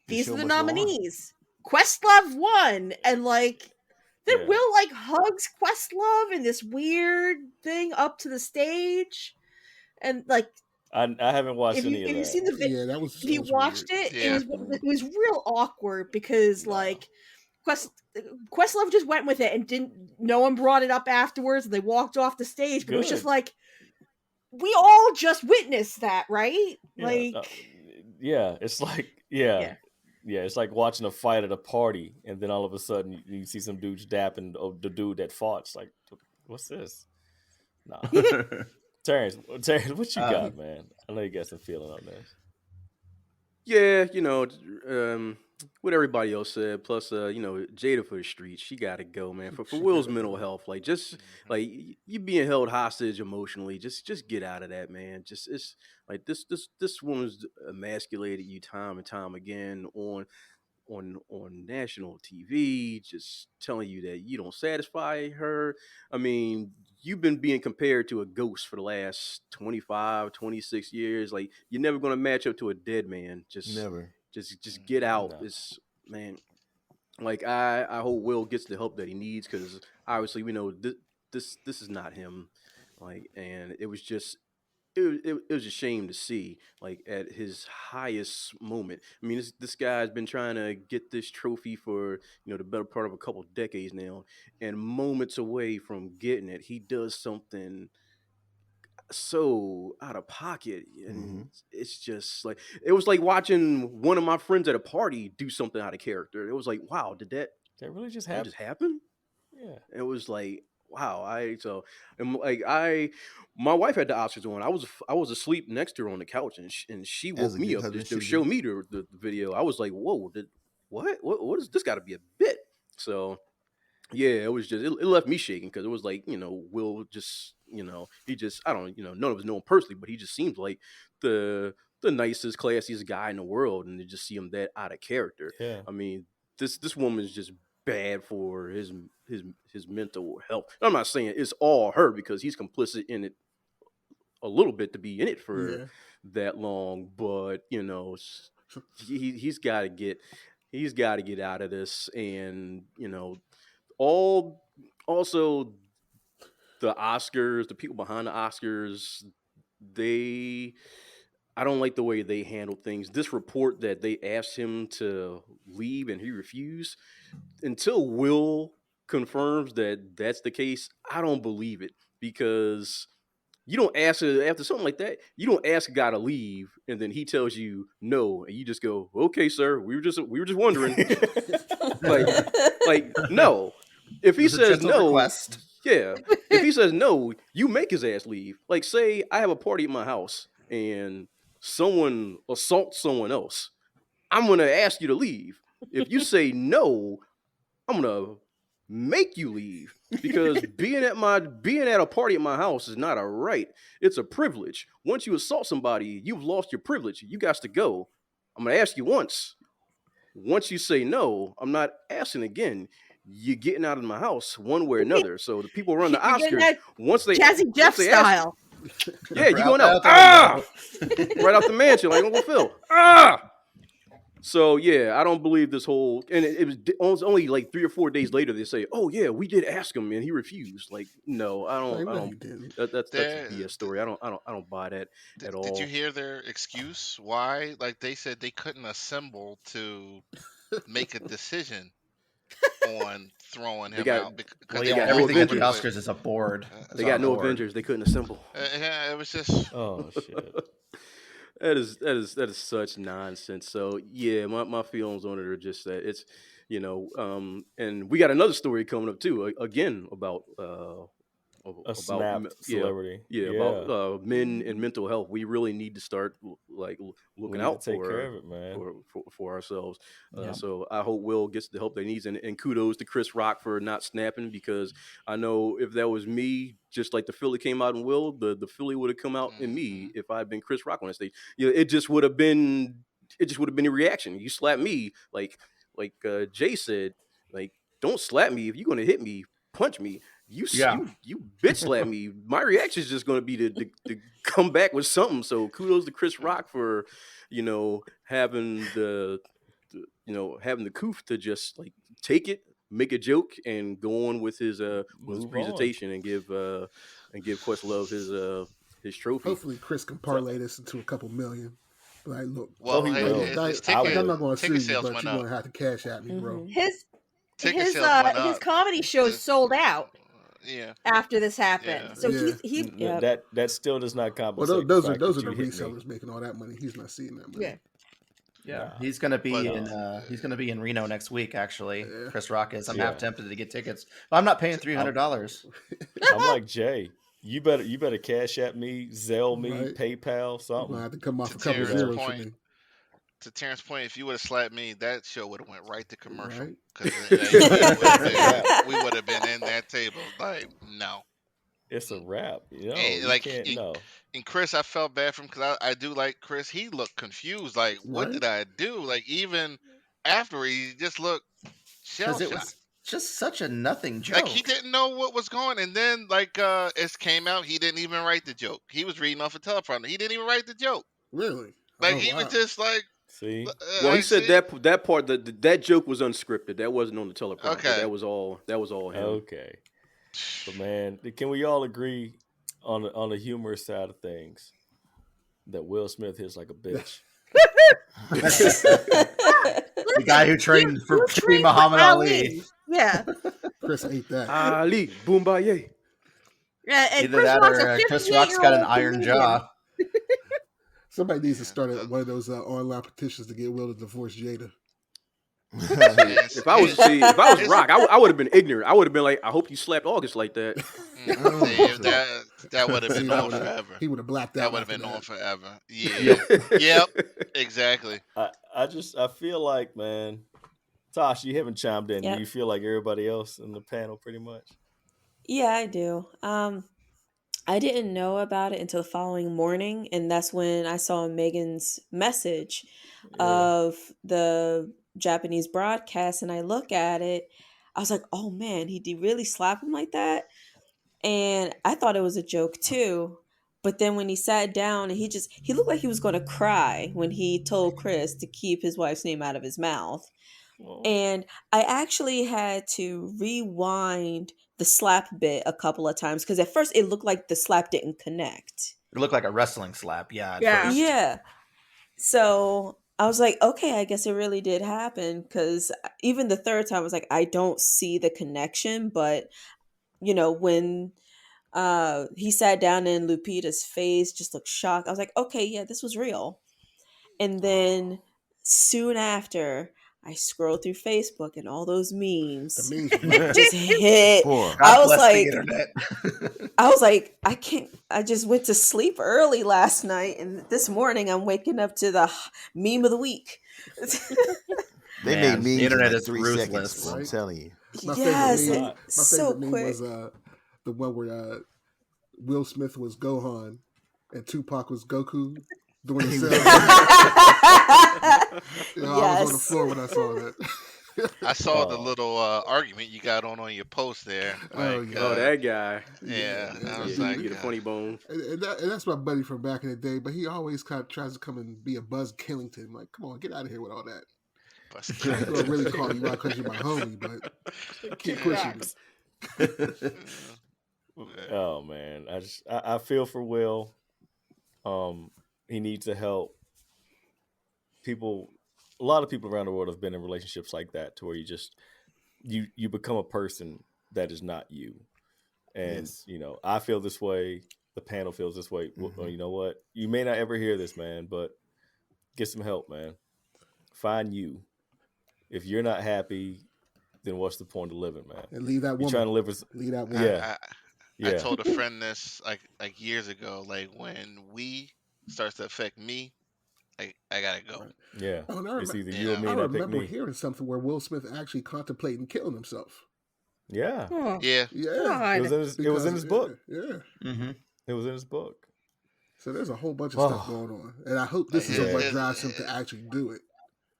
The
these
show
are the
must go on.
nominees. Questlove won," and like then
Yeah.
Will like hugs Questlove in this weird thing up to the stage, and like
I haven't watched
if
any of
you've
that.
seen the video.
Yeah, that was.
If you watched
weird.
it,
Yeah.
it was real awkward because
Wow.
like Questlove just went with it and no one brought it up afterwards, and they walked off the stage. But it was just
Good.
like we all just witnessed that, right?
Yeah,
Like
yeah, it's like yeah, it's like watching a fight at a party, and then all of a sudden you see some dudes dapping the dude that fought. It's like, what's this? Nah, Terrence, what you got, man? I know you got some feeling on this.
Yeah, what everybody else said. Plus, Jada for the streets. She got to go, man. For Will's mental health, like just like you being held hostage emotionally, just get out of that, man. Just it's like this woman's emasculated you time and time again on national TV, just telling you that you don't satisfy her. I mean, you've been being compared to a ghost for the last 25, 26 years. Like, you're never going to match up to a dead man.
Never.
Just get out.
No.
It's, man, like, I hope Will gets the help that he needs, because obviously we know this is not him. Like, and it was just, it was a shame to see, like, at his highest moment. I mean, this guy's been trying to get this trophy for the better part of a couple decades now, and moments away from getting it, he does something so out of pocket, and it's just like it was like watching one of my friends at a party do something out of character. It was like, wow, did that
really just
that
happen?
just happen?
Yeah.
It was like, wow. My wife had the Oscars on. I was asleep next to her on the couch, and she
As
woke
a
me
good
up
husband
to
should
show
be.
me the video. I was like, whoa, what is this? Got to be a bit. So yeah, it was just it left me shaking, because it was like, Will just he just, I don't, none of us know him personally, but he just seems like the nicest, classiest guy in the world, and to just see him that out of character.
Yeah.
I mean, this woman is just bad for his mental health. I'm not saying it's all her, because he's complicit in it a little bit to be in it for that long, but he's got to get out of this, and also the Oscars, the people behind the Oscars, I don't like the way they handle things. This report that they asked him to leave and he refused, until Will confirms that that's the case, I don't believe it, because you don't ask after something like that. You don't ask a guy to leave, and then he tells you no, and you just go, "Okay, sir, we were just wondering." like no. If he says no,
request.
yeah. If he says no, you make his ass leave. Like, say I have a party at my house and someone assaults someone else, I'm gonna ask you to leave. If you say no, I'm gonna make you leave, because being at a party at my house is not a right. It's a privilege. Once you assault somebody, you've lost your privilege. You got to go. I'm gonna ask you once. Once you say no, I'm not asking again. You're getting out of my house one way or another. So the people run the
You're getting
Oscars.
that
Once they
Jazzy Jeff
style. Yeah, you going out.
Out
Right out the mansion like Uncle Phil. So yeah, I don't believe this whole. And it was only like 3 or 4 days later they say, "Oh yeah, we did ask him and he refused." Like, no, I don't. That's a BS story. I don't buy that at all.
Did you hear their excuse? Why? Like, they said they couldn't assemble to make a decision on throwing him out because
everything at the Oscars is a board.
They got no Avengers. They couldn't assemble.
Yeah, it was just.
Oh shit.
That is such nonsense. So yeah, my feelings on it are just that it's, and we got another story coming up too, again about
a snap celebrity.
About men and mental health. We really need to start looking out
take care of it, man,
for ourselves. So I hope Will gets the help that he needs, and kudos to Chris Rock for not snapping, because I know if that was me, just like the Philly came out in Will, the Philly would have come out in me if I had been Chris Rock on that stage. It just would have been a reaction. You slap me, like Jay said, like, don't slap me. If you're gonna hit me, punch me. You bitch slap me. My reaction is just going to be to come back with something. So kudos to Chris Rock for, having the coof to just like take it, make a joke, and go on with his presentation and give Questlove his trophy.
Hopefully, Chris can parlay this into a couple million. Like, look,
well,
I'm not going to sue you, but you're going to have to cash at me, bro.
His comedy shows sold out.
Yeah.
After this happened, so he
that still does not compensate.
Well, those are the resellers making all that money. He's not seeing that money.
Yeah. He's gonna be in Reno next week. Actually, Chris Rock is. I'm half tempted to get tickets, but I'm not paying $300.
I'm like, Jay, you better cash at me, Zelle me, PayPal, something.
I have to come off a couple zeros for me.
To Terrence's point, if you would have slapped me, that show would have went right to commercial. Because we would have been in that table. Like, no.
It's a wrap.
And Chris, I felt bad for him, because I do like Chris. He looked confused. Like, what did I do? Like, even after he just looked shell-shocked.
It was just such a nothing joke.
Like, he didn't know what was going. And then, it came out, he didn't even write the joke. He was reading off a teleprompter. He didn't even write the joke.
Really?
Like, he was just like.
See,
well, he said that part that joke was unscripted. That wasn't on the teleprompter.
Okay.
That was all him.
Okay, but man, can we all agree on the humorous side of things that Will Smith hits like a bitch?
The guy who trained for Muhammad Ali.
Yeah,
Chris ate that.
Ali Boombaye.
Yeah, and
either that or Chris Rock's got an iron jaw.
Somebody needs to start one of those online petitions to get Will to divorce Jada.
If I was Rock, I would have been ignorant. I would have been like, I hope you slapped August like that.
That would have been on forever.
He would have blacked out.
That would have been on forever. Yeah. Yep. Exactly.
I feel like, man, Tosh, you haven't chimed in.
Yep.
Do you feel like everybody else in the panel pretty much?
Yeah, I do. I didn't know about it until the following morning, and that's when I saw Megan's message
Yeah.
of the Japanese broadcast, and I look at it. I was like, "Oh man, he did really slap him like that?" And I thought it was a joke too. But then when he sat down and he looked like he was going to cry when he told Chris to keep his wife's name out of his mouth.
Well,
And I actually had to rewind the slap bit a couple of times because at first it looked like the slap didn't connect.
It looked like a wrestling slap, yeah, at
Yeah.
first.
Yeah. So I was like, okay, I guess it really did happen because even the third time I was like, I don't see the connection. But, when he sat down and Lupita's face just looked shocked, I was like, okay, yeah, this was real. And then soon after, I scrolled through Facebook and all those memes
The memes were like,
just hit.
Poor.
I
God
was
bless the
like,
internet.
I can't. I just went to sleep early last night, and this morning I'm waking up to the meme of the week.
They
Man,
made
the
memes
internet
in like
is
3
ruthless.
seconds. I'm
Right?
telling you.
My
Yes,
favorite
and
meme. My
so
favorite meme
quick.
was the one where Will Smith was Gohan and Tupac was Goku doing the cell. I was on the
Yes.
floor when I saw that.
I saw the
Oh.
little argument you got on your post there.
Oh,
Like,
yeah.
Oh, that guy.
yeah, I
Yeah,
was
you
like,
get a funny bone.
And that's my buddy from back in the day, but he always kind of tries to come and be a Buzz Killington. I'm like, come on, get out of here with all that. I ain't gonna really call you out because you're my homie, but keep pushing me.
Oh man, I feel for Will. He needs to help. People, a lot of people around the world have been in relationships like that, to where you become a person that is not you. And
Yes.
I feel this way. The panel feels this way. Well, you know what? You may not ever hear this, man, but get some help, man. Find you. If you're not happy, then what's the point of living, man?
And leave that
You're
woman.
trying to live with.
Leave that woman.
Yeah.
I
Yeah.
told a friend this like years ago. Like when we starts to affect me, I gotta go.
Right.
Yeah.
Oh, and
It's either
Yeah.
you or me,
I
and I pick
remember
me.
hearing something where Will Smith actually contemplating killing himself.
Yeah.
Oh,
Yeah,
Yeah.
It was in his book.
Yeah.
Mm-hmm.
It was in his book.
So there's a whole bunch of stuff going on. And I hope this
Like,
is what
Yeah.
drives him to actually do it.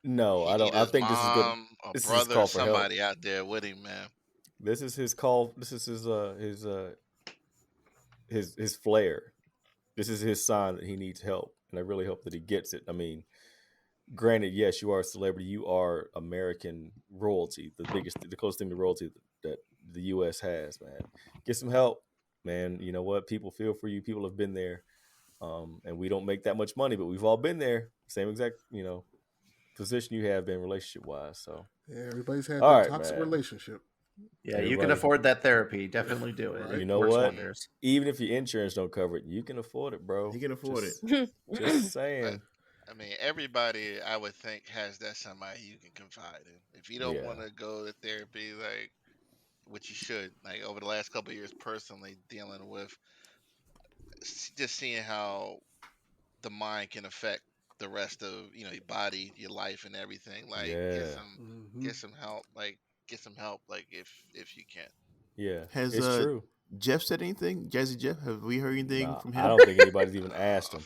No,
he
I don't.
need
I
his
think this is good.
mom, a
This is his
brother,
call for help.
somebody out there with him, man.
This is his call. This is his flair. This is his sign that he needs help, and I really hope that he gets it. I mean, granted, yes, you are a celebrity. You are American royalty, the closest thing to royalty that the U.S. has. Man, get some help, man. You know what? People feel for you. People have been there, and we don't make that much money, but we've all been there. Same exact, position you have been relationship wise. So
Yeah, everybody's had
All
that
right,
toxic
man.
relationship.
Yeah, you can
Everybody-
afford that therapy. Definitely do it.
Right.
It
You know
works
what?
wonders.
Even if your insurance don't cover it, you can afford it, bro.
You can afford
Just-
it.
Just saying.
I mean, everybody I would think has that somebody you can confide in. If you don't
Yeah.
want to go to therapy, like, which you should, like over the last couple of years, personally dealing with just seeing how the mind can affect the rest of your body, your life, and everything. Like,
Yeah.
get some help. Like, get some help. Like, if you can.
Yeah.
Has
It's true.
Jeff said anything? Jazzy Jeff, have we heard anything
Nah,
from him?
I don't think anybody's even asked him.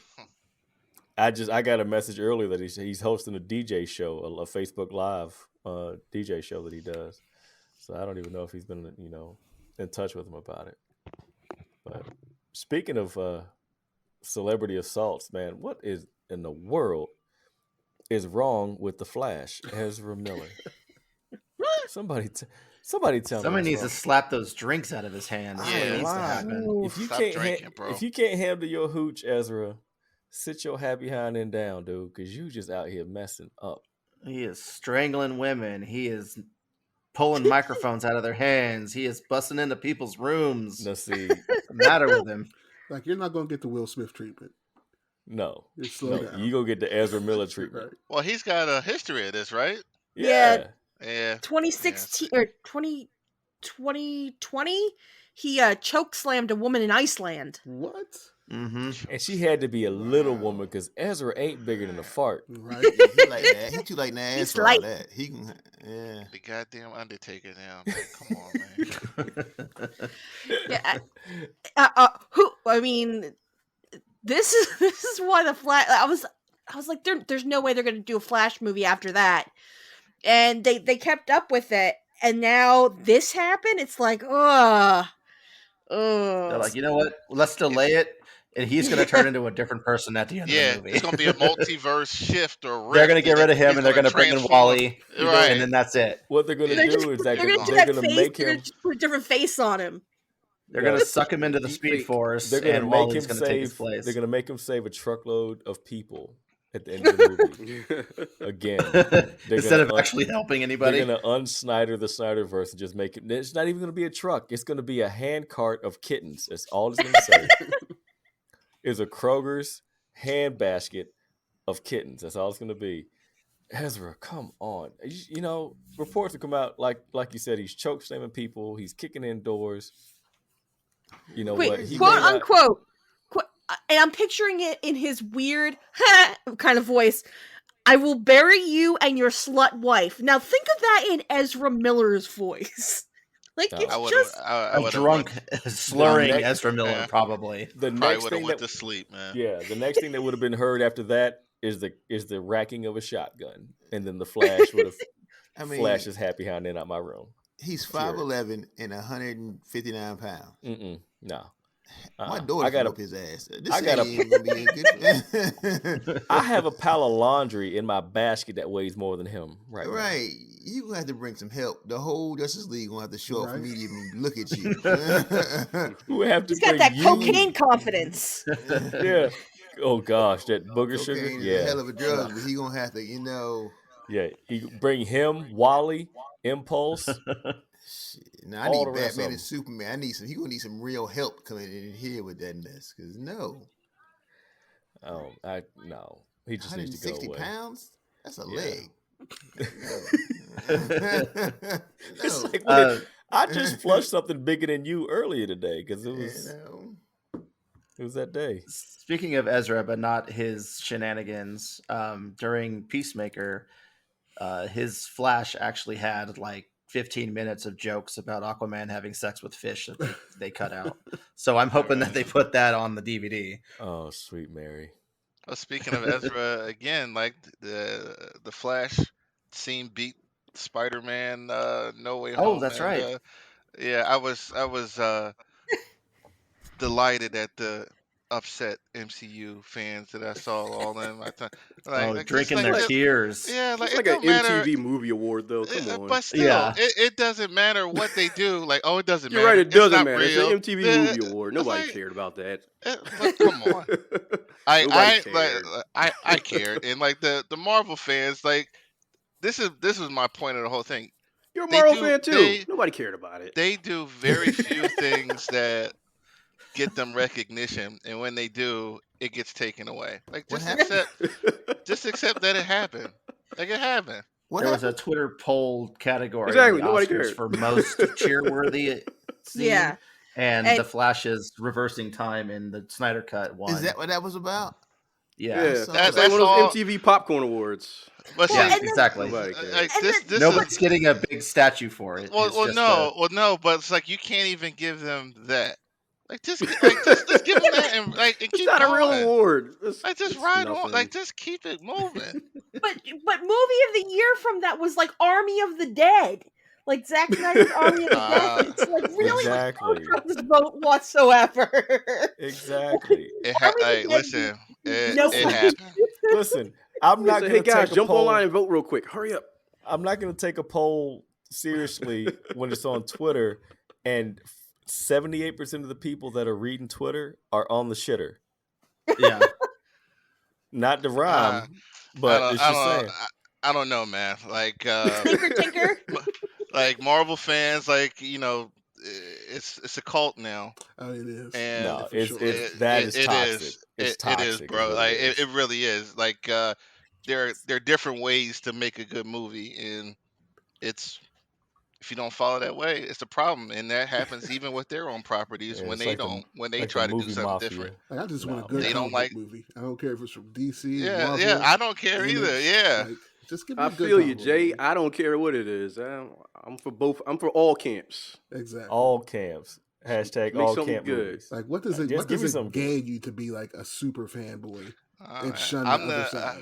I got a message earlier that he's hosting a DJ show, a Facebook Live DJ show that he does. So I don't even know if he's been in touch with him about it. But speaking of celebrity assaults, man, what is in the world is wrong with the Flash, Ezra Miller? Somebody tell me.
Somebody
what's
needs
wrong.
to slap those drinks out of his hand. That's what
Yeah.
needs to happen.
If you
Stop
can't
drinking, bro.
if you can't handle your hooch, Ezra, sit your happy behind and down, dude, because you just out here messing up.
He is strangling women. He is pulling microphones out of their hands. He is busting into people's rooms.
No, see,
What's the matter with him?
Like, you're not going to get the Will Smith treatment.
no,
Just slow
no,
down.
you go get the Ezra Miller treatment.
Right.
Well, he's got a history of this, right?
Yeah.
Yeah.
2016 or 2020, he choke slammed a woman in Iceland.
What?
Mm-hmm.
And she had to be a little woman because Ezra ain't bigger than a fart.
Right.
Yeah, he like that. He too like Nas
He's
for all
light.
that. He can, yeah.
The goddamn Undertaker now, man. Come on, man.
Yeah. Who? I mean, this is why the Flash. I was like, there's no way they're gonna do a Flash movie after that, and they kept up with it, and now this happened. It's like,
They're like, you know what? Let's delay it, and he's going to turn into a different person at the end
Yeah,
of the movie.
it's gonna be a multiverse shift or rift.
They're going to get rid of him,
he's
and they're going to bring in
transform.
Wally,
Right.
and then that's it.
What they're going to
They're
do is
they're gonna do
they're
that
going to
face.
make
They're
him.
gonna just put a different face on him.
They're going to suck him into the
Deep
Speed
fake.
Force,
They're going to
and
make
Wally's
him
going to take his
save.
place.
They're going to make him save a truckload of people at the end of the movie. Again,
Instead of
gonna
actually helping anybody.
They're going to unsnyder the Snyderverse and just make it. It's not even going to be a truck. It's going to be a hand cart of kittens. That's all it's going to say. Is a Kroger's hand basket of kittens. That's all it's going to be. Ezra, come on. You know, reports have come out like you said. He's choke slamming people. He's kicking in doors. You know
Wait,
what? He
quote
may not-
unquote. And I'm picturing it in his weird kind of voice. I will bury you and your slut wife. Now think of that in Ezra Miller's voice. Like
No.
it's
I would
just
have.
A drunk, slurring
next-
Ezra Miller,
Yeah.
probably.
The
Probably
next
would
thing
have went
that
to sleep, man.
yeah, the next thing that would have been heard after that is the racking of a shotgun, and then the Flash would have.
I mean,
Flash is happy hounding out my room.
he's 5'11" and 159 pounds.
No.
My daughter
I
can
got
whoop his ass. This
I got a-
ain't gonna be a good.
I have a pile of laundry in my basket that weighs more than him right now.
Right, you gonna have to bring some help. The whole Justice League gonna have to show up for
Right.
me to even look at you.
Who have to
he's got
bring
that
you?
cocaine confidence.
Yeah. Oh gosh, that booger sugar.
Cocaine is a
Yeah.
hell of a drug, but he gonna have to,
Yeah. He bring him, Wally, Impulse.
Shit. Now I
All
need
the rest of
Batman
them.
and Superman. He gonna need some real help coming in here with that mess. Cause no,
No. He just needs to go
160
away.
pounds. That's a
Yeah.
leg.
It's
No.
like, wait, I just flushed something bigger than you earlier today because it was that day.
Speaking of Ezra, but not his shenanigans, during Peacemaker, his Flash actually had like 15 minutes of jokes about Aquaman having sex with fish that they cut out. So I'm hoping that they put that on the DVD.
Oh, sweet Mary.
Well, speaking of Ezra, again, like the Flash scene beat Spider-Man No Way Home.
Oh, that's
and,
right.
yeah, I was delighted at the upset MCU fans that I saw all in my time.
Drinking
it's
their
like,
tears.
Yeah, like
It's
it
like an
don't matter.
MTV movie award, though. Come on.
But still,
Yeah.
it doesn't matter what they do. Like, oh, it doesn't
You're
matter.
right. It
It's
doesn't
not
matter.
real.
It's an MTV
Yeah,
movie award.
it's
Nobody
like-
cared about that.
But come on.
Nobody
I
cared.
cared, and like the Marvel fans, like this was my point of the whole thing.
You're a
They
Marvel
do-
fan too.
they-
Nobody cared about it.
They do very few things that get them recognition, and when they do, it gets taken away. Like
What
just accept that it happened. Like it happened.
What
There was a
happened?
Twitter poll category
Exactly,
in the
nobody
Oscars
cared.
for most cheer-worthy scene,
Yeah.
and
And-
the Flash's reversing time in the Snyder Cut won.
Is that what that was about?
Yeah.
Yeah,
So-
it's
That's
like one of
all-
those MTV popcorn awards.
But
Well,
see,
and then-
exactly.
Nobody cared.
like
And
this
then-
Nobody's getting a big statue for it.
well,
It's
well,
just
no, but it's like you can't even give them that. Like just give them that and
It's
keep
not a real
going.
award.
Like just
it's
ride on.
nothing.
Like just keep it moving.
But movie of the year from that was like Army of the Dead. Like Zack Snyder's Army of the Dead. It's like really
Exactly.
not this vote whatsoever.
Exactly.
Army of the
Hey,
Dead
listen,
No-
it happened.
Listen, I'm not
Hey
going to
guys,
take a
jump
poll.
online and vote real quick. Hurry up.
I'm not going to take a poll seriously when it's on Twitter, and 78% of the people that are reading Twitter are on the shitter.
yeah.
Not the rhyme,
Uh,
but it's just saying.
I don't know, man. Like
Tinker Tinker.
like Marvel fans, like it's a cult now,
Oh, it is.
and
No,
for
it's
sure.
that is
it
toxic.
is.
It's
It
toxic.
is, bro. Like
is.
it really is. Like there are different ways to make a good movie, and it's if you don't follow that way, it's a problem, and that happens even with their own properties
Yeah,
when
it's
they
like
don't when they
the
try to do
movie
something
Mafia.
different.
Like, I just want a
No,
good
They
man.
don't
comic book
like.
movie. I don't care if it's from DC,
Yeah,
Marvel,
I don't care either.
Image.
Yeah,
Like, just give me
I
a good
feel you,
comic book
Jay.
movie.
I don't care what it is. I'm for both. I'm for all camps.
Exactly.
All camps. Hashtag
Make
all
something
camp
good.
movies.
Like, what does
Just give me something good.
gain you to be like a super fanboy and shun the
I'm
other
the
side?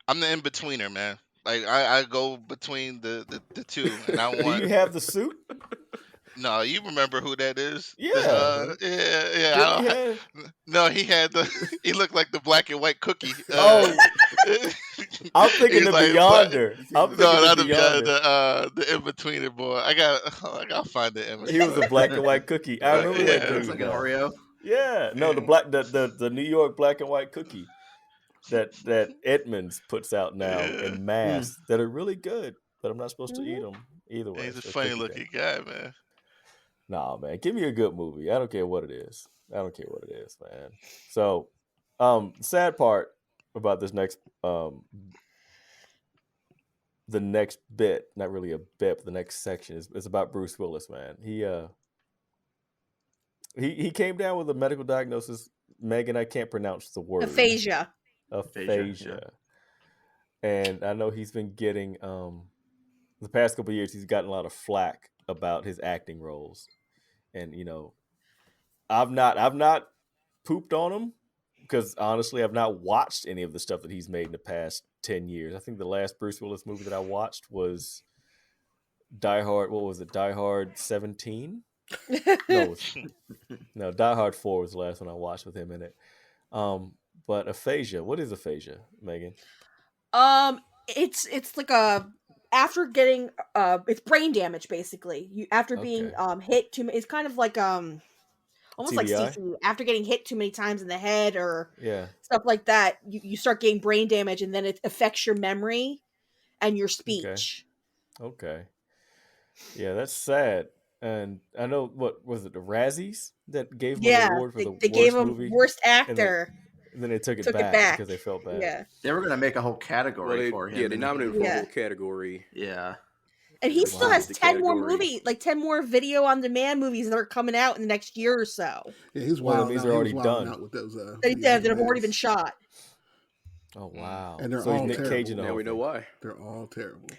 I'm the in betweener, man. Like I go between the two, and I
Do
want.
you have the suit?
No, you remember who that is?
Yeah.
Yeah.
Didn't he have?
No, he had the. He looked like the black and white cookie.
Oh, I'm thinking
he's
the
like,
Beyonder. I'm thinking
no,
the
not
Beyonder.
the in betweener boy. I gotta find the image.
He was a black and white cookie. I remember that
Yeah.
Looks
dude.
like an Oreo.
Yeah, no, the New York black and white cookie that Edmonds puts out now
Yeah.
in masks that are really good, but I'm not supposed to eat
Mhm.
them either way.
He's a
It's
funny
cookie
looking
day.
guy, man.
Nah, man, give me a good movie. I don't care what it is. I don't care what it is, man. So, sad part about this next the next bit, not really a bit, but the next section is about Bruce Willis, man. He came down with a medical diagnosis. Megan, I can't pronounce the word.
Aphasia.
Aphasia. And I know he's been getting the past couple of years he's gotten a lot of flack about his acting roles. And I've not pooped on him because honestly I've not watched any of the stuff that he's made in the past 10 years. I think the last Bruce Willis movie that I watched was Die Hard. What was it? Die Hard 17? No, Die Hard 4 was the last one I watched with him in it. But aphasia, what is aphasia, Megan?
It's like a after getting it's brain damage basically. You after being hit too. It's kind of like almost like
TBI?
CTE. After getting hit too many times in the head or
Yeah.
stuff like that, you start getting brain damage, and then it affects your memory and your speech.
Okay. Yeah, that's sad. And I know, what was it, the Razzies that gave him an award for the
they
worst
gave him
movie?
worst
And
actor.
then they took it
Took it
back
back
because they felt bad.
Yeah,
They were gonna make a whole category for him.
Yeah, they nominated for a
Yeah.
whole category.
Yeah.
and he still
Wow.
has
The
10 more
category.
movies, like 10 more video on demand movies that are coming out in the next year or so.
Yeah, he's
One of
wild
these
out.
are
He
already
was wilding
done.
out with those.
That have already been shot.
Oh wow!
And they're
so he's
all
Nick
terrible.
Cage in the
Now
whole
we know
thing.
why.
They're all terrible.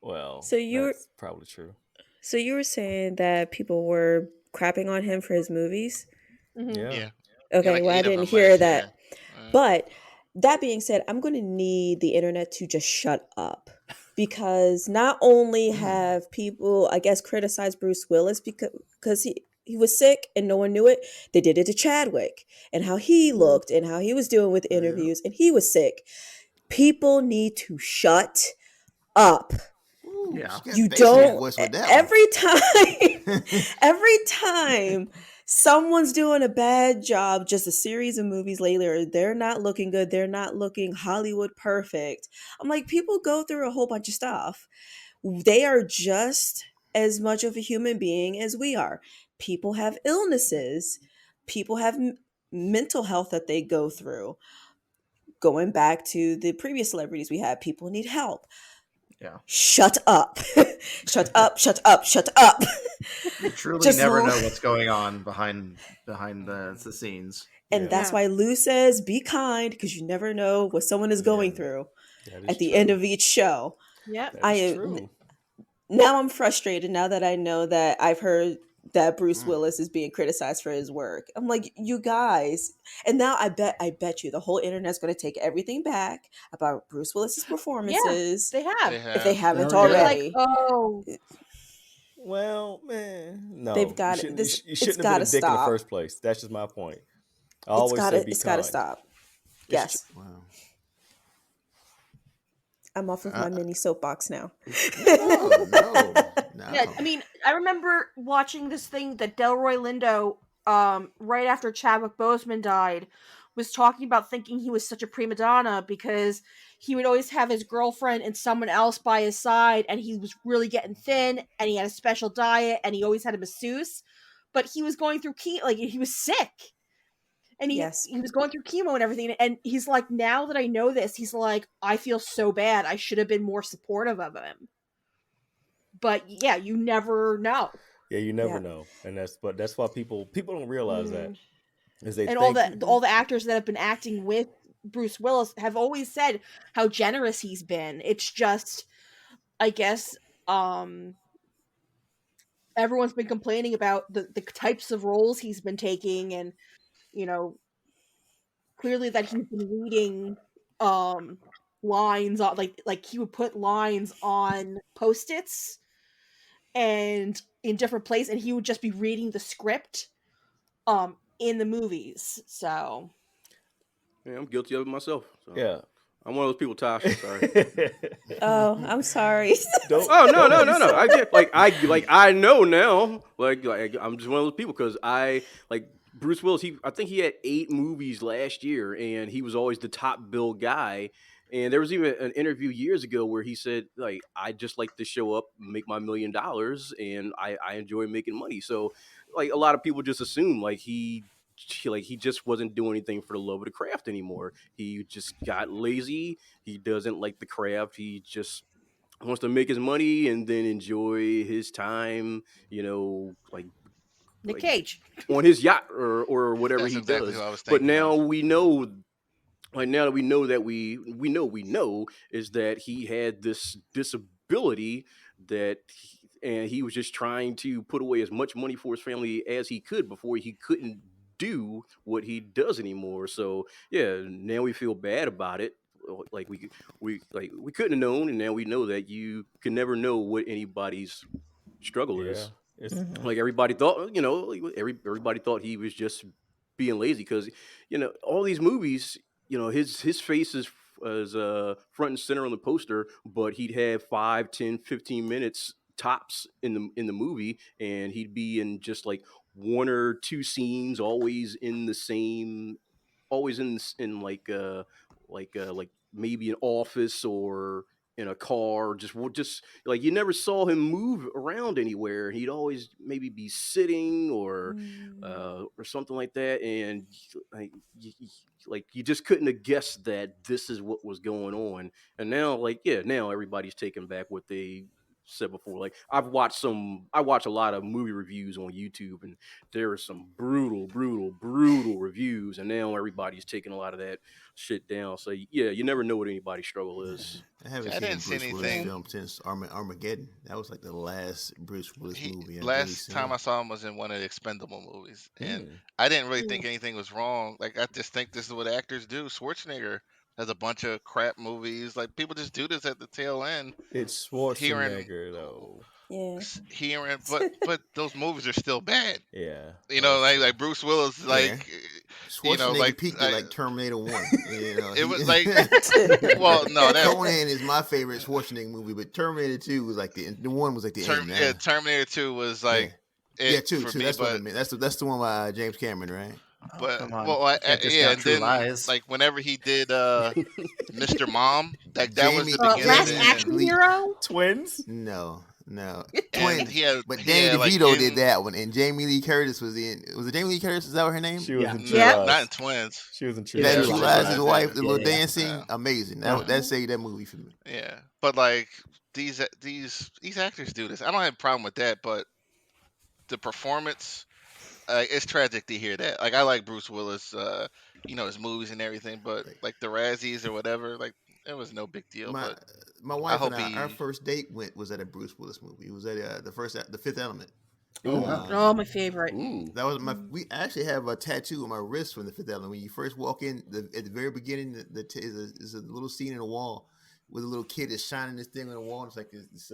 Well,
So you're-
that's probably true.
So you were saying that people were crapping on him for his movies?
Mhm.
Yeah.
Okay,
like
well, I
8 of
didn't
them
hear
last
that.
year.
But that being said, I'm going to need the internet to just shut up. Because not only have people, I guess, criticized Bruce Willis because he was sick and no one knew it, they did it to Chadwick and how he looked and how he was doing with interviews and he was sick. People need to shut up.
Yeah.
You
Basically
don't
voice with that
every time someone's doing a bad job, just a series of movies later, they're not looking good, they're not looking Hollywood perfect. I'm like, people go through a whole bunch of stuff. They are just as much of a human being as we are. People have illnesses, people have mental health that they go through. Going back to the previous celebrities we had, people need help.
Yeah.
Shut up. Shut up, shut up, shut up.
You truly
Just
never
l-
know what's going on behind the scenes.
And
Yeah.
that's why Lou says be kind, because you never know what someone is going
Yeah.
through
That is
at the
true.
end of each show.
Yep.
That is true.
Now I'm frustrated now that I know that I've heard that Bruce Willis is being criticized for his work. I'm like, you guys. And now I bet you the whole internet's going to take everything back about Bruce Willis's performances.
They have.
They
If they
have.
haven't
They're already-
They're
already.
like, oh,
Well, man, no.
They've got
you
it.
shouldn't,
This-
you
it's
shouldn't have been a
gotta
dick in the
stop.
first place. That's just my point. I always say be
It's
kind.
gotta stop. Yes.
Wow.
I'm off of my mini soapbox now.
No, no.
yeah. I mean, I remember watching this thing that Delroy Lindo, right after Chadwick Boseman died, was talking about thinking he was such a prima donna because he would always have his girlfriend and someone else by his side, and he was really getting thin, and he had a special diet, and he always had a masseuse, but he was going through he was sick. And he was going through chemo and everything. And he's like, now that I know this, he's like, I feel so bad. I should have been more supportive of him. But yeah, you never know.
Yeah, you never
Yeah.
know, and that's why people don't realize that, is they
And
think
all the actors that have been acting with Bruce Willis have always said how generous he's been. It's just, I guess, everyone's been complaining about the types of roles he's been taking, and you know, clearly that he's been reading lines on, like he would put lines on post-its and in different places, and he would just be reading the script in the movies. So
Yeah, I'm guilty of it myself. So.
yeah.
I'm one of those people, Tasha. Sorry.
Oh, I'm sorry.
Don't.
Oh no.
don't-
I get I know now. Like I'm just one of those people because I like Bruce Willis. I think he had 8 movies last year, and he was always the top bill guy. And there was even an interview years ago where he said, like, I just like to show up, make my $1 million, and I enjoy making money. So, like, a lot of people just assume like he just wasn't doing anything for the love of the craft anymore. He just got lazy. He doesn't like the craft. He just wants to make his money and then enjoy his time, like
Nick
like
Cage.
on his yacht or whatever
That's
he
exactly
does.
what I was
But
thinking
now
of.
we know, like now that we know that we know is that he had this disability and he was just trying to put away as much money for his family as he could before he couldn't do what he does anymore. So yeah, now we feel bad about it. Like we couldn't have known, and now we know that you can never know what anybody's struggle
Yeah.
is.
It's
Like everybody thought, everybody thought he was just being lazy because, all these movies, his face is front and center on the poster, but he'd have 5, 10, 15 minutes tops in the movie, and he'd be in just like 1 or 2 scenes, always in like maybe an office or in a car, just like you never saw him move around anywhere. He'd always maybe be sitting or something like that, and like you just couldn't have guessed that this is what was going on. And now, now everybody's taking back what they said before. Like I watch a lot of movie reviews on YouTube, and there are some brutal reviews, and now everybody's taking a lot of that shit down. So yeah, you never know what anybody's struggle is.
I haven't
I
seen a
didn't see
Bruce Willis
anything.
film since Armageddon. That was like the last Bruce Willis movie I've really
Last
seen.
time I saw him was in one of the Expendable movies, and
Mm.
I didn't really think anything was wrong. Like I just think this is what actors do. Schwarzenegger has a bunch of crap movies. Like people just do this at the tail end.
It's
Hearing,
Schwarzenegger though.
Yeah.
but those movies are still bad.
Yeah.
Like Bruce Willis, like
Schwarzenegger peaked at like Terminator 1.
it was like, well, no, that
Conan is my favorite Schwarzenegger movie, but Terminator 2 was like the one was like the end.
yeah, Terminator 2 was like
two.
for me,
That's what I
but
mean. That's the one by James Cameron, right?
but
come on.
well,
Can't discount
yeah, and
True
then
Lies.
like whenever he did Mr. Mom, like that was the
Jamie-
beginning.
Last
and-
Action Hero.
Twins?
No.
and
Twins.
he had,
But
he
Danny
had, like,
DeVito
in-
did that one, and Jamie Lee Curtis was in. Was it Jamie Lee Curtis? Is that what her name?
She was
Yeah.
in True
Yeah.
Lies.
Not in Twins.
She was in True
That
Lies.
True
True
Lies,
Lies,
his wife, the
yeah,
little
yeah.
dance scene,
Yeah.
amazing.
Mhm.
That saved that movie for me.
Yeah, but like these actors do this. I don't have a problem with that, but the performance, it's tragic to hear that. Like I like Bruce Willis, his movies and everything, but
Right.
like the Razzies or whatever, like it was no big deal.
My
But
my wife
hope
and our
he-
first date was at a Bruce Willis movie. It was at the Fifth Element.
Oh, wow.
Oh, my favorite.
Ooh.
That was we actually have a tattoo on my wrist from the Fifth Element. When you first walk in, at the very beginning, is a little scene in the wall with a little kid is shining this thing on the wall. It's like this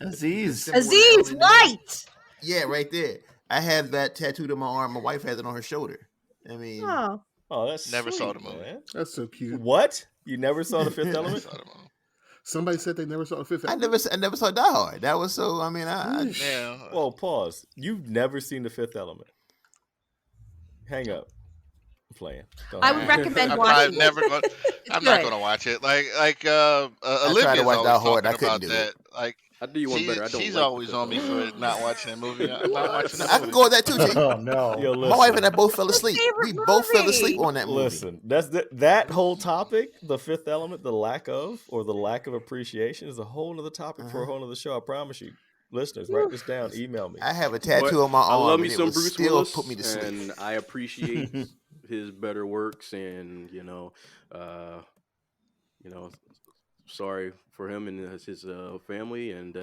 Aziz.
symbol of the
Aziz
elderly man.
White.
Yeah, right there. I have that tattooed on my arm. My wife has it on her shoulder. I mean,
Oh,
Oh, that's
Never saw
sweet,
the movie.
man.
That's so cute.
What? You never saw the Fifth
I
Element?
saw the movie.
Somebody said they never saw the Fifth
I
Element.
never saw Die Hard. That was so. I mean,
Yeah.
Well, pause. You've never seen the Fifth Element. Hang up. I'm playing. Go
I
ahead.
would recommend
I'm
watching.
never going. I'm not
good.
going to watch it. Like
tried to
Olivia's
watch
always
Die Hard,
talking
I couldn't
about
do
that.
it.
Like
I do you one better. I don't
She's
like The
always
Fifth
on me
Element.
for not watching that movie. I'm not watching the
I can
movie.
go with that too, T.
Oh no.
Yo,
My wife and I
listen.
both fell
Your
asleep. We
favorite
both fell asleep
movie.
on that movie.
Listen, that's that whole topic, the Fifth Element, the lack of or the lack of appreciation is a whole other topic for a whole other show. I promise you. Listeners, write this down, email me.
I have a
But
tattoo on my
I love
arm,
me
and it
some
would
Bruce
still
Willis,
put me to sleep.
and I appreciate his better works, and uh, sorry for him and his family, and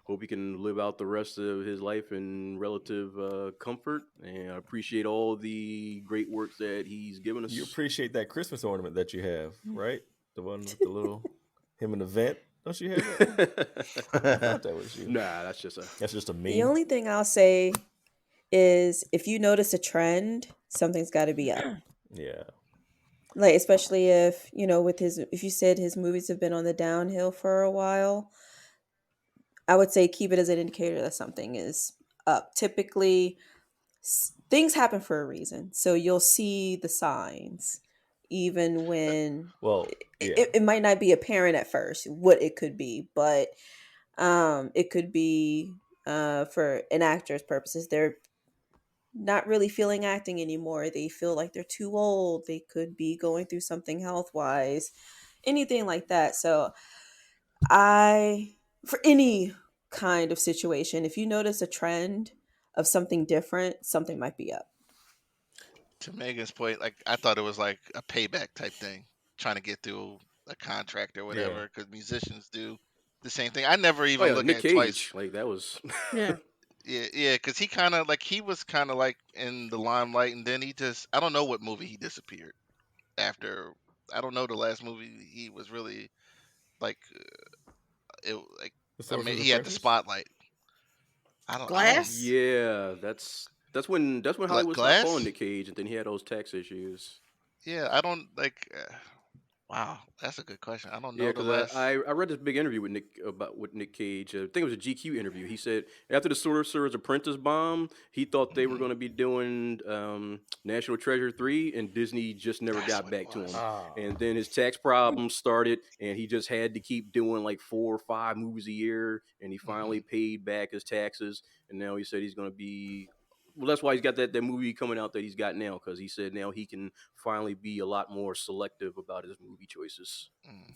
hope he can live out the rest of his life in relative comfort. And I appreciate all the great works that he's given us.
You appreciate that Christmas ornament that you have, right? The one with the little him in the vent. Don't you have that? I thought that was you.
Nah, that's just
a meme.
The only thing I'll say is if you notice a trend, something's got to be up.
Yeah.
Like especially if if you said his movies have been on the downhill for a while, I would say keep it as an indicator that something is up. Typically, things happen for a reason, so you'll see the signs, even when
Well, yeah.
it might not be apparent at first what it could be, but it could be for an actor's purposes. They're not really feeling acting anymore. They feel like they're too old. They could be going through something health wise, anything like that. So for any kind of situation, if you notice a trend of something different, something might be up.
To Megan's point, like I thought it was like a payback type thing, trying to get through a contract or whatever, because musicians do the same thing. I never
oh
even
yeah,
look
Nick
at it
Cage.
twice.
Like that was
Yeah.
Yeah, because he was kind of like in the limelight, and then I don't know what movie he disappeared after. I don't know the last movie he was really like like
The
I mean
Sorcerer's
he had the
Apprentice?
spotlight. I don't
Glass?
yeah. That's when Hollywood stopped calling
Glass.
Nick Cage, and then he had those tax issues.
Yeah, I don't like. Wow, that's a good question. I don't
Yeah,
know the
because
last.
I read this big interview with Nick Cage. I think it was a GQ interview. He said after the Sorcerer's Apprentice bomb, he thought they were
Mhm.
going to be doing National Treasure 3, and Disney just never
That's
got
what it
back to
was.
him.
Ah.
And then his tax problems started, and he just had to keep doing like 4 or 5 movies a year. And he finally paid back his taxes, and now he said he's going to be. Well, that's why he's got that movie coming out that he's got now, because he said now he can finally be a lot more selective about his movie choices.
Mm.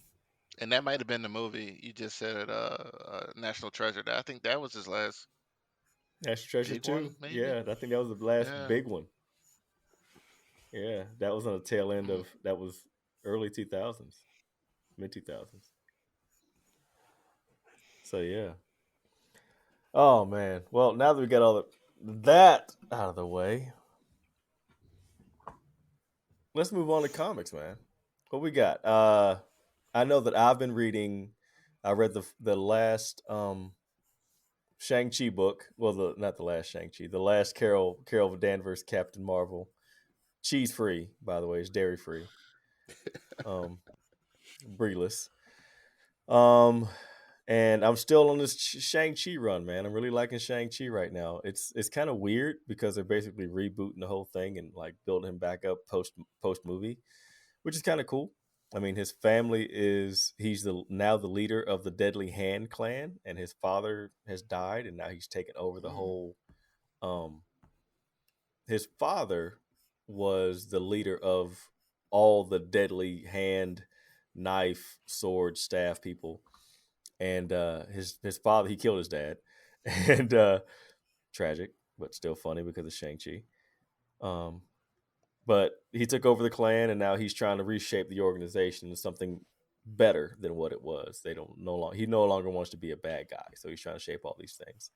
And that might have been the movie you just said it. National Treasure. I think that was his last
National Treasure
big
2?
one, maybe.
Yeah, I think that was the last
Yeah.
big one. Yeah, that was on the tail end of that was early 2000s, mid 2000s. So yeah. Oh man. Well, now that we got all that out of the way, let's move on to comics, man. What we got? I know that I've been reading. I read the last Shang-Chi book. Well, not the last Shang-Chi. The last Carol Danvers Captain Marvel. Cheese free, by the way. It's dairy free. Breeless. And I'm still on this Shang-Chi run, man. I'm really liking Shang-Chi right now. It's kind of weird because they're basically rebooting the whole thing and like building him back up post movie, which is kind of cool. I mean, his family he's now the leader of the Deadly Hand clan, and his father has died, and now he's taken over the whole. His father was the leader of all the Deadly Hand, knife, sword, staff people, and his father, he killed his dad, and tragic, but still funny because of Shang-Chi. But he took over the clan, and now he's trying to reshape the organization into something better than what it was. He no longer wants to be a bad guy, so he's trying to shape all these things.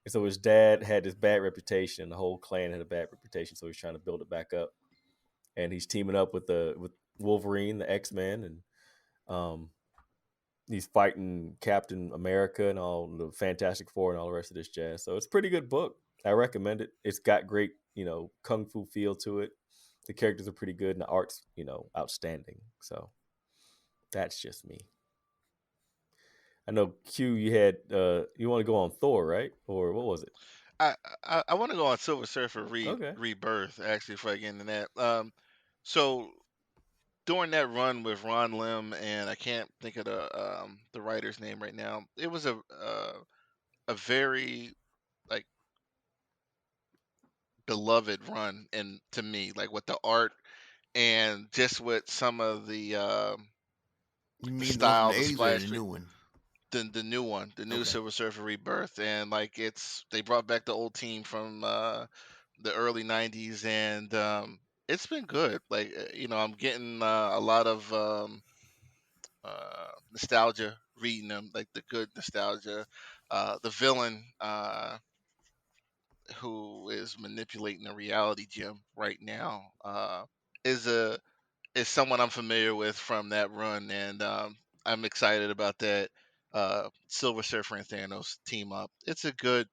And so his dad had this bad reputation, and the whole clan had a bad reputation, so he's trying to build it back up. And he's teaming up with Wolverine, the X-Men, and he's fighting Captain America and all the Fantastic Four and all the rest of this jazz. So it's a pretty good book. I recommend it. It's got great, kung fu feel to it. The characters are pretty good, and the art's, outstanding. So that's just me. I know Q, you had you want to go on Thor, right? Or what was it?
I want to go on Silver Surfer
Okay.
Rebirth actually before I get into that. So during that run with Ron Lim, and I can't think of the writer's name right now. It was a very like beloved run, and to me, like with the art and just with some of
You
the
mean the one from
style,
the
the
'80s or
splash,
the new one?
the new one, the new
Okay.
Silver Surfer Rebirth, and like they brought back the old team from the early '90s, and it's been good. Like I'm getting a lot of nostalgia reading them, like the good nostalgia. The villain who is manipulating the reality gem right now is a is someone I'm familiar with from that run, and I'm excited about that. Silver Surfer and Thanos team up. It's a good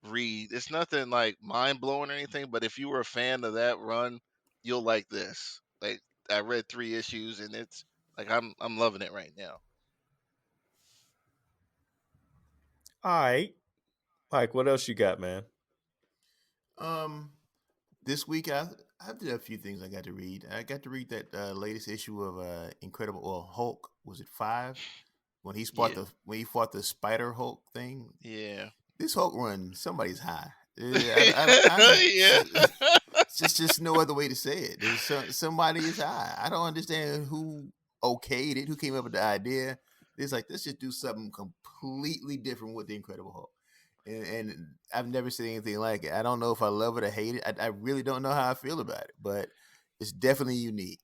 read. It's nothing like mind blowing or anything, but if you were a fan of that run, you'll like this. Like I read 3 issues, and it's like I'm loving it right now.
All right, Mike, what else you got, man?
Um, this week I did a few things I got to read. I got to read that latest issue of Incredible Hulk. Was it 5?
Yeah,
When he fought the Spider Hulk thing.
yeah,
This Hulk run, somebody's high. I
yeah.
just no other way to say it. Somebody is high. I don't understand who okayed it, who came up with the idea. It's like let's just do something completely different with the Incredible Hulk. And I've never seen anything like it. I don't know if I love it or hate it. I really don't know how I feel about it, but it's definitely unique.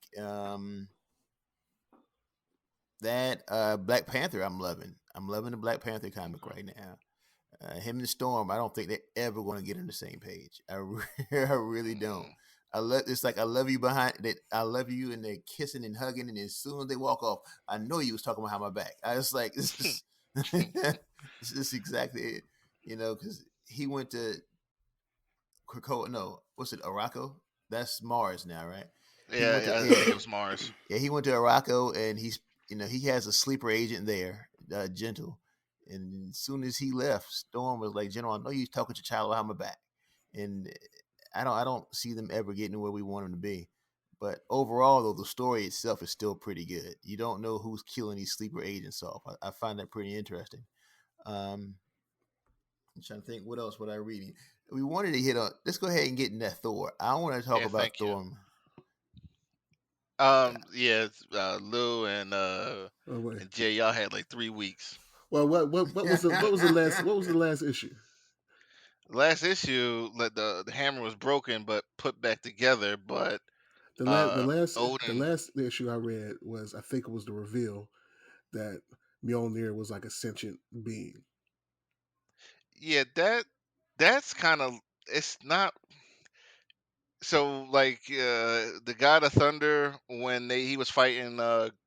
That Black Panther, I'm loving. I'm loving the Black Panther comic right now. Him and Storm, I don't think they're ever going to get on the same page. I really don't.
Mm.
It's like I love you behind that. I love you, and they're kissing and hugging, and as soon as they walk off, I know you was talking behind my back. I was like, this is this is exactly it, because he went to Krakoa. No, what's it, Araco? That's Mars now, right? He went to
Yeah, I think it was Mars.
yeah, he went to Araco, and he has a sleeper agent there, Gentle. And as soon as he left, Storm was like, General, I know you talking to T'Challa behind my back. And I don't see them ever getting where we want them to be. But overall, though, the story itself is still pretty good. You don't know who's killing these sleeper agents off. I find that pretty interesting. Um, I'm trying to think what else would I read. We wanted to hit on. Let's go ahead and get in that Thor. I want to talk
Yeah,
about
thank you.
Thor.
Yeah, Lou
Oh wait.
and Jay, y'all had like 3 weeks.
Well, what was the last issue?
Last issue, like the hammer was broken but put back together. But
The last the last the
Odin,
last issue I read was, I think it was the reveal that Mjolnir was like a sentient being.
yeah, that's kind of it's not. So like the God of Thunder when he was fighting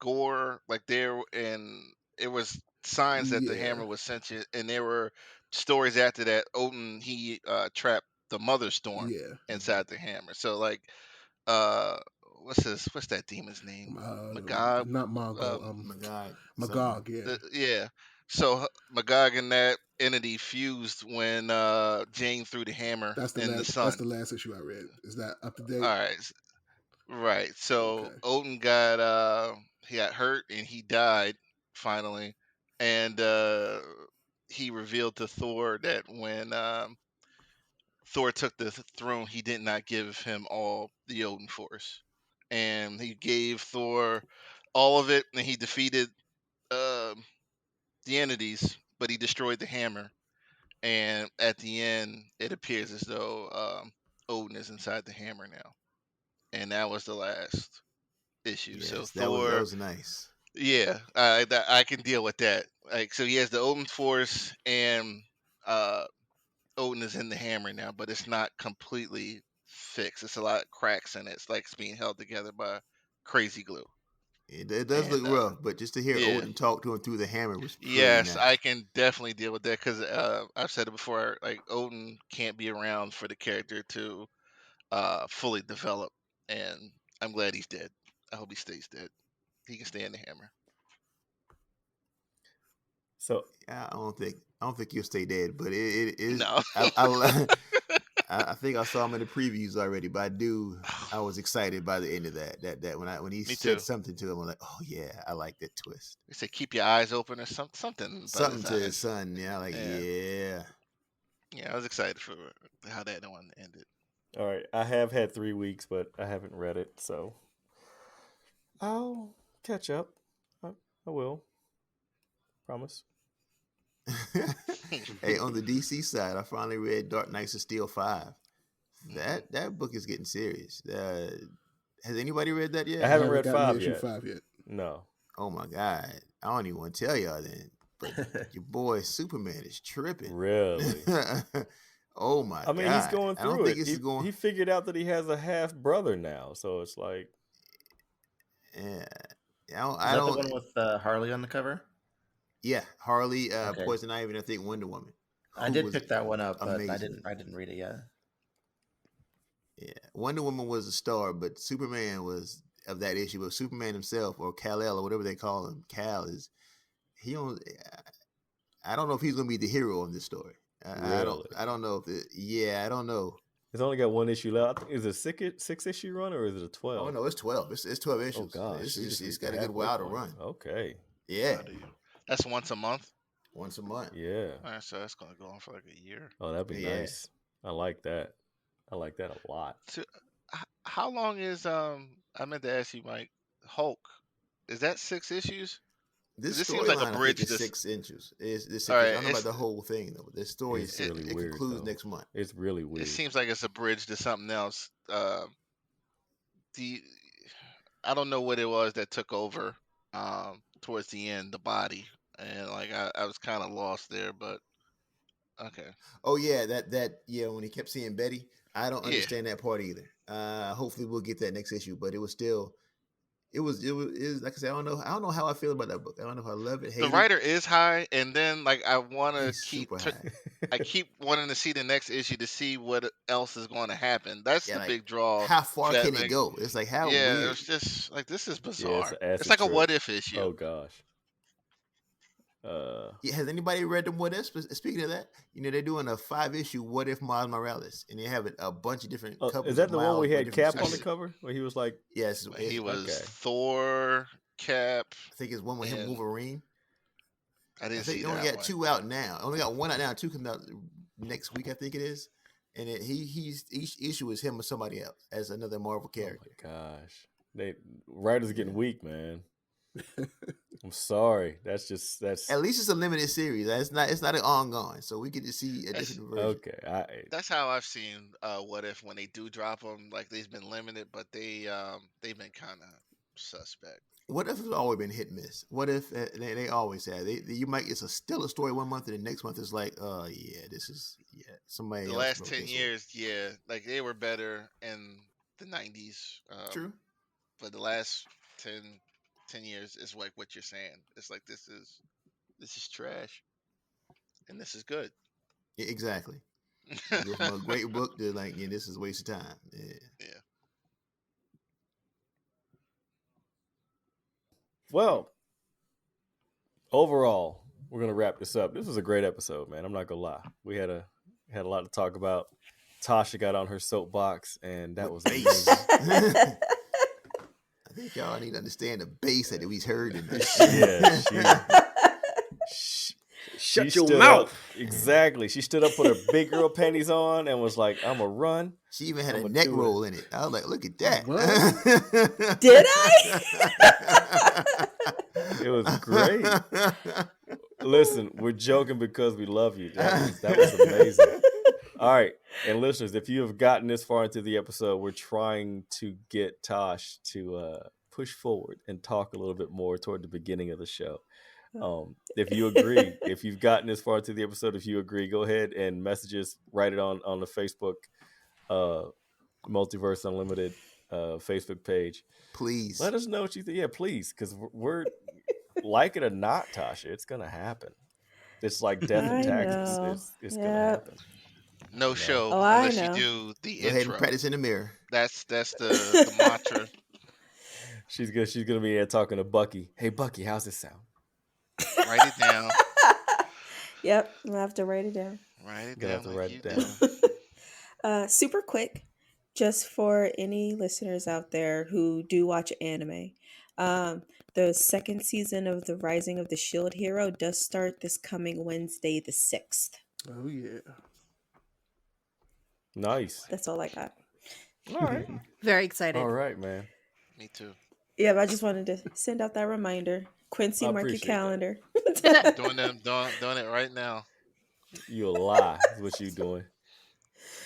Gore, like there, and it was signs that the
Yeah,
hammer was sentient, and there were stories after that. Odin he trapped the Mother Storm
yeah.
inside the hammer. So like uh what's that demon's name? Magog.
Not Mongo.
My God, something.
Magog. Yeah,
Yeah. So Magog and that entity fused when Jane threw the hammer
that's the
in the
last. That's the
sun.
last issue I read. Is that up to date?
All right. Right. So
Okay.
Odin got he got hurt and he died finally. And he revealed to Thor that when Thor took the throne, he did not give him all the Odin force. And he gave Thor all of it and he defeated um the entities, but he destroyed the hammer. And at the end, it appears as though Odin is inside the hammer now. And that was the last issue. So
Yes, that
Thor,
was nice.
yeah, I can deal with that. Like, so he has the Odin Force, and uh, Odin is in the hammer now, but it's not completely fixed. It's a lot of cracks in it. It's like it's being held together by crazy glue.
It does look
And
rough, but just to hear
yeah,
Odin talk to him through the hammer was pretty
yes, I
nice.
can definitely deal with that because I've said it before. Like Odin can't be around for the character to fully develop, and I'm glad he's dead. I hope he stays dead. He can stay in the hammer.
So
I don't think you'll stay dead, but it is.
No.
I I think I saw him in the previews already, but I was excited by the end of that when he
Me
said
too.
something to him, I'm like, oh yeah, I like that twist.
They say keep your eyes open or something about
Something
his
to his
eyes.
son, yeah, like
Yeah.
yeah.
Yeah, I was excited for how that one ended.
All right, I have had 3 weeks, but I haven't read it, so I'll catch up. I will. Promise.
Hey, on the DC side, I finally read Dark Knights of Steel 5.
Mhm.
That book is getting serious. Has anybody read that
I
yet?
I
haven't
haven't
read
gotten to
5
issue
yet.
5 yet.
No.
Oh my god, I don't even want to tell y'all then. But your boy Superman is tripping.
Really?
Oh my
I mean,
god,
he's going
I don't
through
think
it.
this is going.
He figured out that he has a half brother now, so it's like,
Yeah,
Is
I
that the
don't.
one with Harley on the cover?
Yeah, Harley,
Okay.
Poison Ivy, and I think Wonder Woman.
I
Who
did
was
pick that one up, but
amazing.
I didn't read it yet.
Yeah, Wonder Woman was a star, but Superman was of that issue. But Superman himself, or Kal-El, or whatever they call him, Cal is he don't. I don't know if he's gonna be the hero of this story.
really?
I don't know if yeah, I don't know.
It's only got one issue left. Is it a six issue run or is it a 12?
Oh no, it's 12. It's 12 issues.
Oh gosh,
It's got a good while to run.
Okay.
Yeah,
How do you? That's once a month.
once a month.
Yeah.
All right, so that's gonna go on for like a year.
Oh, that'd be
Yeah.
nice. I like that. I like that a lot.
So, how long is I meant to ask you, Mike. Hulk, is that 6 issues?
This
It seems like a
storyline, I think,
bridge.
is
This
6 inches. Is this?
all
I
right.
don't know about the whole thing though. This story
It's
is
really
it
weird.
concludes
Though.
next month.
It's really weird.
It seems like it's a bridge to something else. The I don't know what it was that took over towards the end, the body, and like I was kind of lost there, but okay,
Oh yeah, that yeah. When he kept seeing Betty, I don't
yeah.
understand that part either. Hopefully we'll get that next issue, but it was still it was like I said. I don't know how I feel about that book. I don't know if I love it,
The
hate it.
writer is high, and then like I want to
He's super high.
I keep wanting to see the next issue to see what else is going to happen. That's
Yeah,
the
like
big draw.
how far
That
can it
like
go? It's like how
yeah, it
weird.
was just like this is
Yeah, it's
bizarre.
an acid
It's like a
trip.
what if issue.
Oh gosh.
Yeah, has anybody read them? What if? Speaking of that, they're doing a 5 issue What If Miles Morales, and they have a bunch of different couples.
Is that
of
the one
Miles
where he
with
had
different
Cap on the
stories.
cover? Where he was like,
Yes,
Like, he was
okay.
Thor, Cap.
I think it's one with him,
and
Wolverine.
I
I
didn't
think
see
they only
that
got
one.
2 out now. Only got 1 out now. 2 coming out next week, I think it is. And he's each issue is him or somebody else as another Marvel character.
Oh my gosh, writers are getting weak, man. I'm sorry. That's
At least it's a limited series. It's not an ongoing, so we get to see a
That's-
different version.
okay.
That's how I've seen What If when they do drop them. Like they've been limited, but they've been kind of suspect.
What if it's always been hit and miss? What if they always have? You might still a story one month and the next month it's like, this is somebody.
The
else
last
wrote
10
this
years, yeah, like they were better in the 90s.
one. True.
But the last 10 years is like what you're saying. It's like this is trash, and this is good.
Yeah, exactly. You go from a great book to like, this is a waste of time. Yeah.
Yeah.
Well, overall, we're gonna wrap this up. This was a great episode, man. I'm not gonna lie. We had a lot to talk about. Tasha got on her soapbox, and that was
bass.
amazing.
I think y'all need to understand the bass that we've heard in this.
Yeah,
Shut
she
your
stood
mouth.
up. Exactly. She stood up, put her big girl panties on, and was like, "I'm a run."
She even had
I'ma
a neck
do it.
roll in it. I was like, look at that.
What?
Did
It was great. Listen, we're joking because we love you. That was amazing. All right. And listeners, if you have gotten this far into the episode, we're trying to get Tosh to push forward and talk a little bit more toward the beginning of the show. If you agree, if you've gotten this far into the episode, if you agree, go ahead and message us, write it on the Facebook Multiverse Unlimited Facebook page.
Please.
Let us know what you think. Yeah, please, because we're like it or not, Tasha, it's gonna happen. It's like death and
I
taxes.
know.
It's gonna
Yep.
happen.
No show
Oh, I
unless
know.
you do the
Go ahead and
intro.
practice in the mirror.
That's the mantra.
She's gonna be there talking to Bucky. Hey Bucky, how's this sound?
Write it down.
Yep, I'm gonna have to write it down.
Write it
Gonna
down.
have to
like
write
you
it down.
do.
Super quick, just for any listeners out there who do watch anime. Um, the second season of The Rising of the Shield Hero does start this coming Wednesday, the 6th.
Oh yeah.
Nice.
That's all I got.
All right.
Very excited.
All right, man.
Me too.
Yeah, but I just wanted to send out that reminder. Quincy,
I
mark your
appreciate that.
calendar.
Doing it right now.
You a lie is what you doing.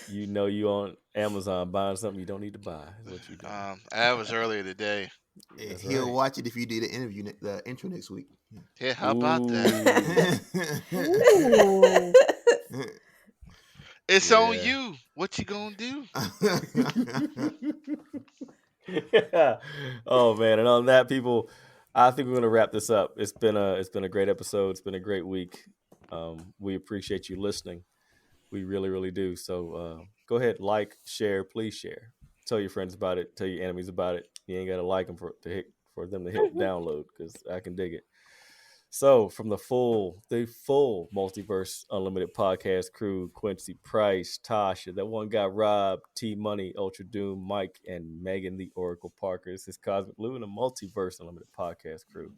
You know you on Amazon buying something you don't need to buy is what you doing.
That was earlier today.
That's
He'll
right.
watch it if you do the interview, the intro next week.
Yeah, how about that?
Ooh.
It's
Yeah.
on you. What you gonna do?
Oh man, and on that, people, I think we're gonna wrap this up. It's been a great episode. It's been a great week. We appreciate you listening. We really, really do. So go ahead, like, share, please share. Tell your friends about it. Tell your enemies about it. You ain't gotta like them for them to hit download because I can dig it. So from the full Multiverse Unlimited podcast crew, Quincy Price, Tasha, that one guy Rob, T Money, Ultra Doom, Mike, and Megan the Oracle Parker. This is Cosmic Lou and the Multiverse Unlimited podcast crew.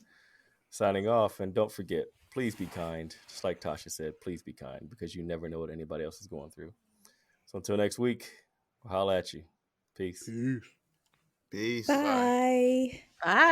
Signing off, and don't forget, please be kind. Just like Tasha said, please be kind because you never know what anybody else is going through. So until next week, we'll holla at you. Peace.
Peace.
Peace.
Bye.
Bye.